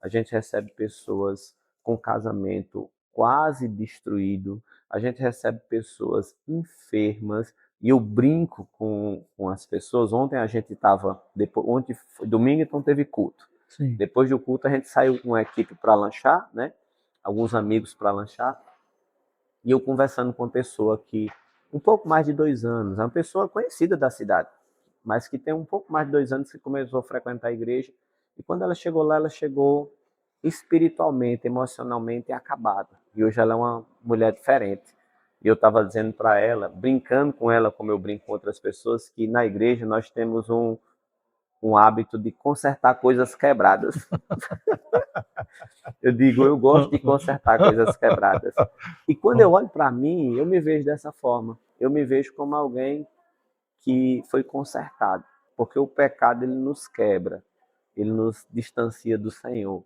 S2: A gente recebe pessoas com casamento quase destruído. A gente recebe pessoas enfermas. E eu brinco com as pessoas. Ontem a gente estava, ontem foi domingo, então teve culto.
S1: Sim.
S2: Depois do culto a gente saiu com uma equipe para lanchar, né? Alguns amigos para lanchar, e eu conversando com uma pessoa que, um pouco mais de 2 anos, é uma pessoa conhecida da cidade, mas que tem um pouco mais de 2 anos que começou a frequentar a igreja, e quando ela chegou lá, ela chegou espiritualmente, emocionalmente acabada, e hoje ela é uma mulher diferente. E eu estava dizendo para ela, brincando com ela, como eu brinco com outras pessoas, que na igreja nós temos um hábito de consertar coisas quebradas. Eu digo, eu gosto de consertar coisas quebradas. E quando eu olho para mim, eu me vejo dessa forma. Eu me vejo como alguém que foi consertado, porque o pecado ele nos quebra, ele nos distancia do Senhor.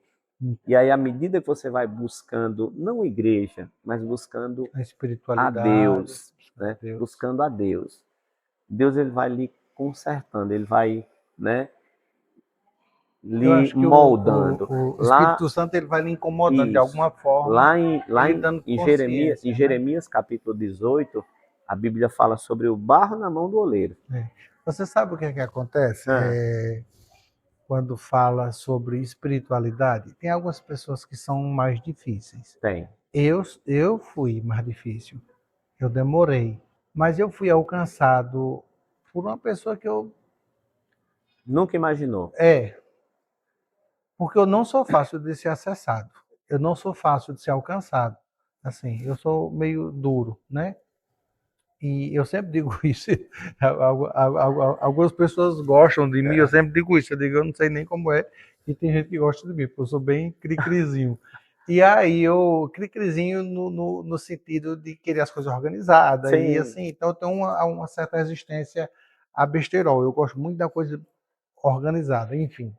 S2: E aí, à medida que você vai buscando, não igreja, mas buscando
S1: A
S2: a
S1: espiritualidade,
S2: Deus, né?
S1: Deus.
S2: Buscando a Deus. Deus ele vai lhe consertando, ele vai, né,
S1: Eu
S2: lhe
S1: acho que
S2: moldando.
S1: o
S2: Lá
S1: Espírito Santo ele vai lhe incomodando de
S2: Isso.
S1: alguma forma,
S2: Lá em, lá
S1: ele
S2: em,
S1: dando
S2: em, Jeremias, em
S1: consciência, né?
S2: Jeremias capítulo 18, a Bíblia fala sobre o barro na mão do oleiro.
S1: É. Você sabe o que é que acontece?
S2: Ah,
S1: Quando fala sobre espiritualidade, tem algumas pessoas que são mais difíceis.
S2: tem.
S1: Eu fui mais difícil. Eu demorei. Mas eu fui alcançado por uma pessoa que eu.
S2: Nunca imaginou.
S1: É, porque eu não sou fácil de ser acessado. Eu não sou fácil de ser alcançado. Assim, eu sou meio duro, né? E eu sempre digo isso. Algumas pessoas gostam de mim, eu sempre digo isso. Eu digo, eu não sei nem como é. E tem gente que gosta de mim, porque eu sou bem cri-crizinho. E aí eu, cri-crizinho no sentido de querer as coisas organizadas. E
S2: Sim.
S1: assim, então eu tenho uma certa resistência a besterol. Eu gosto muito da coisa organizada, enfim.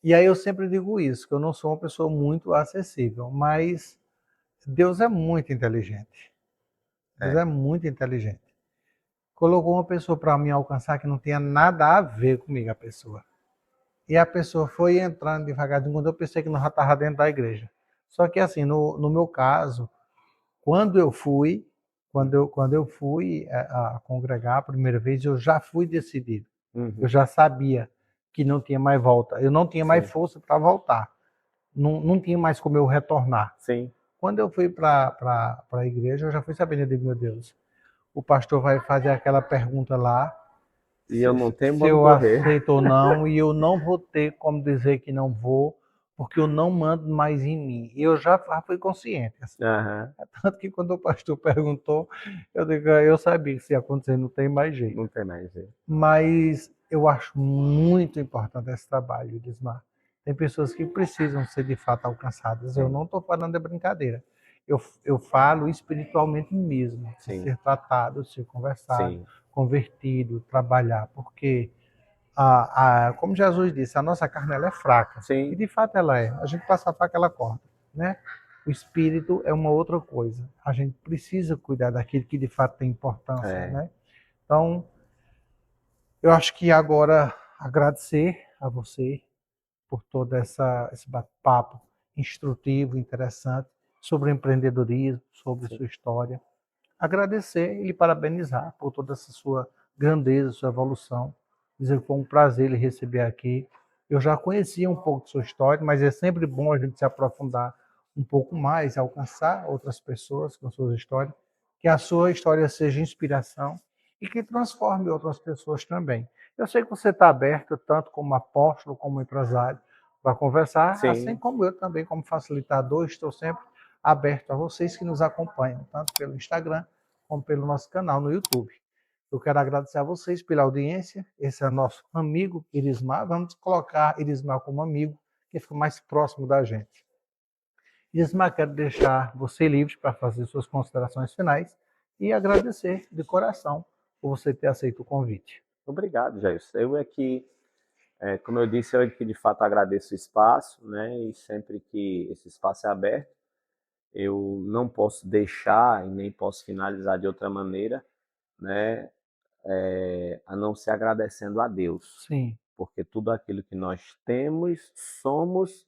S1: E aí eu sempre digo isso, que eu não sou uma pessoa muito acessível, mas Deus é muito inteligente. Deus
S2: É.
S1: é muito inteligente. Colocou uma pessoa para me alcançar que não tinha nada a ver comigo, a pessoa. E a pessoa foi entrando devagarzinho, quando eu pensei que não já estava dentro da igreja. Só que assim, no meu caso, quando eu fui, quando eu fui a congregar a primeira vez, eu já fui decidido. Eu
S2: Uhum.
S1: já sabia que não tinha mais volta. Eu não tinha mais
S2: Sim.
S1: força para voltar. Não, não tinha mais como eu retornar.
S2: Sim.
S1: Quando eu fui para a igreja, eu já fui sabendo, eu digo, meu Deus, o pastor vai fazer aquela pergunta lá,
S2: E eu não tenho
S1: se
S2: pra onde
S1: eu
S2: correr.
S1: aceito ou não, e eu não vou ter como dizer que não vou, porque eu não mando mais em mim. E eu já fui consciente. Assim.
S2: Aham.
S1: Tanto que quando o pastor perguntou, eu digo, eu sabia que se ia acontecer, não tem mais jeito.
S2: Não tem mais jeito.
S1: Mas eu acho muito importante esse trabalho, Elismar. Tem pessoas que precisam ser de fato alcançadas. Eu
S2: Sim.
S1: não estou falando de brincadeira. Eu falo espiritualmente mesmo, de
S2: Sim.
S1: ser tratado, de ser conversado,
S2: Sim.
S1: convertido, trabalhar, porque como Jesus disse, a nossa carne ela é fraca. E
S2: Sim.
S1: de fato ela é. A gente passa a faca, ela corta, né? O espírito é uma outra coisa. A gente precisa cuidar daquilo que de fato tem importância,
S2: É.
S1: né? Então, eu acho que agora agradecer a você por todo esse bate-papo instrutivo, interessante, sobre empreendedorismo, sobre
S2: Sim.
S1: sua história. Agradecer e lhe parabenizar por toda essa sua grandeza, sua evolução. Dizer que foi um prazer lhe receber aqui. Eu já conhecia um pouco de sua história, mas é sempre bom a gente se aprofundar um pouco mais, alcançar outras pessoas com suas histórias, que a sua história seja inspiração e que transforme outras pessoas também. Eu sei que você está aberto, tanto como apóstolo, como empresário, para conversar, assim
S2: Sim.
S1: como eu também, como facilitador, estou sempre aberto a vocês que nos acompanham, tanto pelo Instagram como pelo nosso canal no YouTube. Eu quero agradecer a vocês pela audiência. Esse é nosso amigo Irismar. Vamos colocar Irismar como amigo, que fica mais próximo da gente. Irismar, quero deixar você livre para fazer suas considerações finais e agradecer de coração por você ter aceito o convite.
S2: Obrigado, Jailson. Eu é que, como eu disse, eu é que de fato agradeço o espaço, né? E sempre que esse espaço é aberto, eu não posso deixar e nem posso finalizar de outra maneira, né? A não ser agradecendo a Deus,
S1: Sim,
S2: porque tudo aquilo que nós temos, somos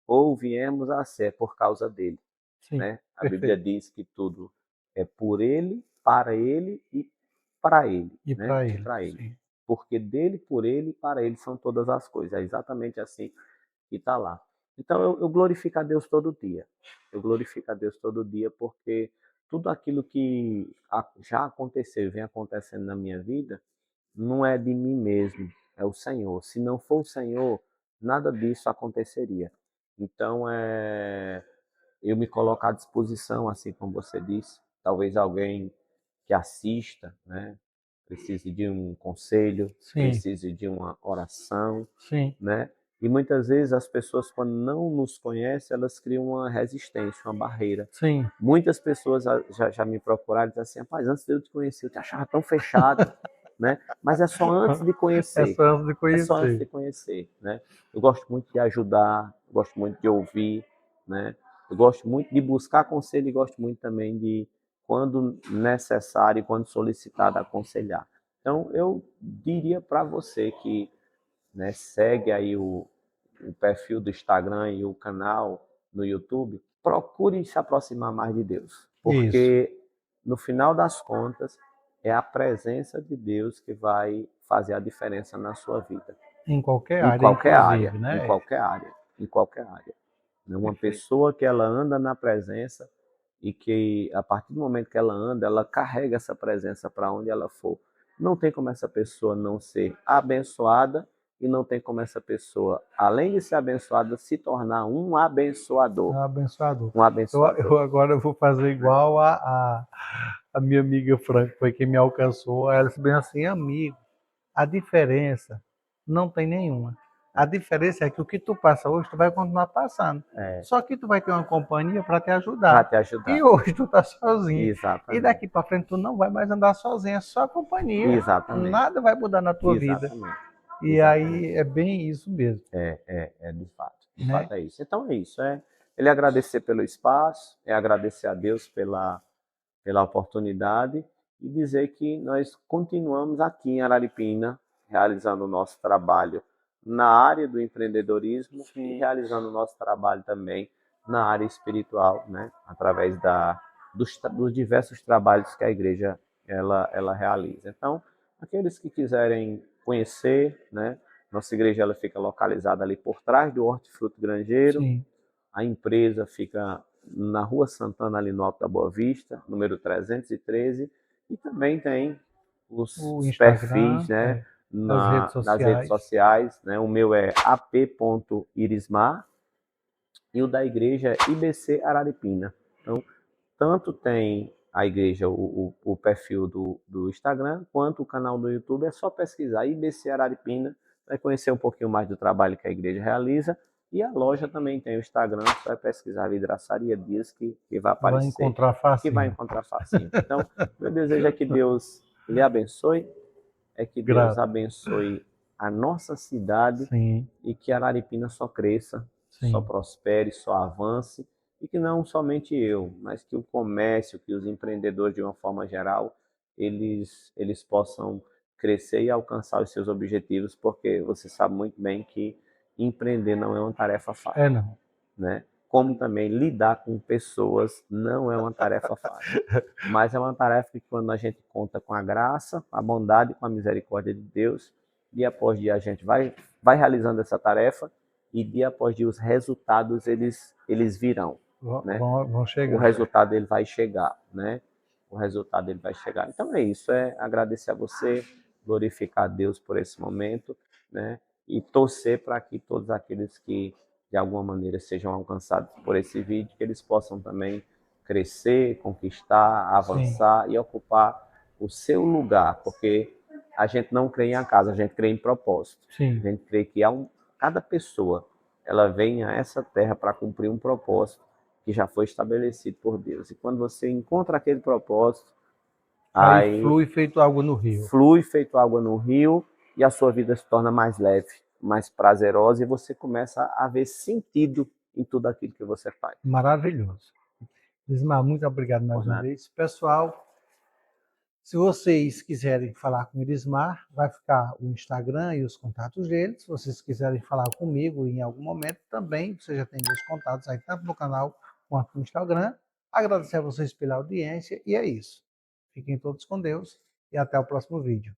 S2: ou viemos a ser é por causa dele,
S1: sim,
S2: né? A Bíblia
S1: perfeito.
S2: diz que tudo é por ele, para ele e para ele,
S1: E
S2: né?
S1: para
S2: E
S1: ele,
S2: para ele.
S1: sim.
S2: Porque dele, por ele e para ele são todas as coisas. É exatamente assim que está lá. Então eu glorifico a Deus todo dia. Eu glorifico a Deus todo dia porque tudo aquilo que já aconteceu e vem acontecendo na minha vida não é de mim mesmo, é o Senhor. Se não for o Senhor, nada disso aconteceria. Então, eu me coloco à disposição, assim como você disse. Talvez alguém que assista, né, precise de um conselho,
S1: Sim,
S2: precise de uma oração,
S1: sim,
S2: né? E muitas vezes as pessoas, quando não nos conhecem, elas criam uma resistência, uma barreira.
S1: sim.
S2: Muitas pessoas já me procuraram e disseram assim, rapaz, antes de eu te conhecer, eu te achava tão fechado, né? Mas é só antes de
S1: É
S2: conhecer.
S1: só antes de
S2: É só antes de
S1: conhecer.
S2: conhecer, né? Eu gosto muito de ajudar, eu gosto muito de ouvir, né? Eu gosto muito de buscar conselho e gosto muito também de, quando necessário, quando solicitado, aconselhar. Então, eu diria para você que, né, segue aí o perfil do Instagram e o canal no YouTube, procure se aproximar mais de Deus,
S1: Isso.
S2: porque no final das contas é a presença de Deus que vai fazer a diferença na sua vida,
S1: Em qualquer
S2: em
S1: área,
S2: qualquer área,
S1: inclusive,
S2: em
S1: né?
S2: qualquer área, em qualquer área. Uma
S1: Perfeito.
S2: pessoa que ela anda na presença e que a partir do momento que ela anda, ela carrega essa presença para onde ela for. Não tem como essa pessoa não ser abençoada e não tem como essa pessoa, além de ser abençoada, se tornar um
S1: É
S2: abençoador.
S1: um abençoador.
S2: Um abençoador.
S1: Eu agora vou fazer igual a minha amiga Franca, foi quem me alcançou. Ela disse bem assim, amigo, a diferença não tem nenhuma. A diferença é que o que tu passa hoje, tu vai continuar passando.
S2: É,
S1: Só que tu vai ter uma companhia para te
S2: para
S1: ajudar.
S2: te
S1: E
S2: ajudar.
S1: hoje tu tá sozinho. E
S2: Exatamente.
S1: daqui para frente tu não vai mais andar sozinho, é só companhia.
S2: Exatamente.
S1: Nada vai mudar na tua vida.
S2: Exatamente.
S1: E aí é bem isso mesmo,
S2: De fato. De
S1: né?
S2: fato é isso. Então é isso. Ele agradecer pelo espaço, é agradecer a Deus pela oportunidade e dizer que nós continuamos aqui em Araripina, realizando o nosso trabalho na área do empreendedorismo e realizando o nosso trabalho também na área espiritual, né? Através dos diversos trabalhos que a igreja ela realiza. Então, aqueles que quiserem conhecer, né? Nossa igreja ela fica localizada ali por trás do Hortifruti Grangeiro.
S1: Sim.
S2: A empresa fica na Rua Santana, ali no Alto da Boa Vista, número 313, e também tem
S1: O
S2: os
S1: Instagram,
S2: perfis, né,
S1: as redes
S2: nas redes
S1: sociais.
S2: sociais, né? O meu é ap.irismar e o da igreja é IBC Araripina. Então, tanto tem a igreja, o perfil do Instagram, quanto o canal do YouTube, é só pesquisar IBC Araripina, vai conhecer um pouquinho mais do trabalho que a igreja realiza. E a loja também tem o Instagram, você vai pesquisar Vidraçaria Dias, que vai
S1: Vai
S2: aparecer,
S1: encontrar
S2: que vai
S1: facinho.
S2: encontrar facinho. Então, meu desejo é que Deus lhe abençoe, é que Deus
S1: Grato.
S2: abençoe a nossa cidade
S1: Sim,
S2: e que Araripina só cresça, só
S1: sim.
S2: prospere, só avance e que não somente eu, mas que o comércio, que os empreendedores de uma forma geral, eles possam crescer e alcançar os seus objetivos, porque você sabe muito bem que empreender não é uma tarefa fácil,
S1: É não.
S2: né? Como também lidar com pessoas não é uma tarefa fácil. Mas é uma tarefa que quando a gente conta com a graça, a bondade, com a misericórdia de Deus, dia após dia a gente vai realizando essa tarefa e dia após dia os resultados eles virão, né?
S1: Vão
S2: O
S1: chegar.
S2: resultado ele vai chegar, né? O resultado ele vai chegar. Então é isso, é agradecer a você, glorificar a Deus por esse momento, né? E torcer para que todos aqueles que de alguma maneira sejam alcançados por esse vídeo, que eles possam também crescer, conquistar,
S1: Sim,
S2: avançar e ocupar o seu lugar, porque a gente não crê em acaso, a gente crê em propósito. A
S1: sim.
S2: gente crê que cada pessoa ela vem a essa terra para cumprir um propósito que já foi estabelecido por Deus. E quando você encontra aquele propósito,
S1: Aí
S2: aí
S1: flui feito água no rio.
S2: flui feito água no rio e a sua vida se torna mais leve, mais prazerosa e você começa a ver sentido em tudo aquilo que você faz.
S1: Maravilhoso. Ismar, muito obrigado
S2: Por
S1: mais uma
S2: nada.
S1: vez. Pessoal, se vocês quiserem falar com o Irismar, vai ficar o Instagram e os contatos dele. Se vocês quiserem falar comigo em algum momento, também você já tem meus contatos aí, tanto no canal quanto no Instagram. Agradecer a vocês pela audiência e é isso. Fiquem todos com Deus e até o próximo vídeo.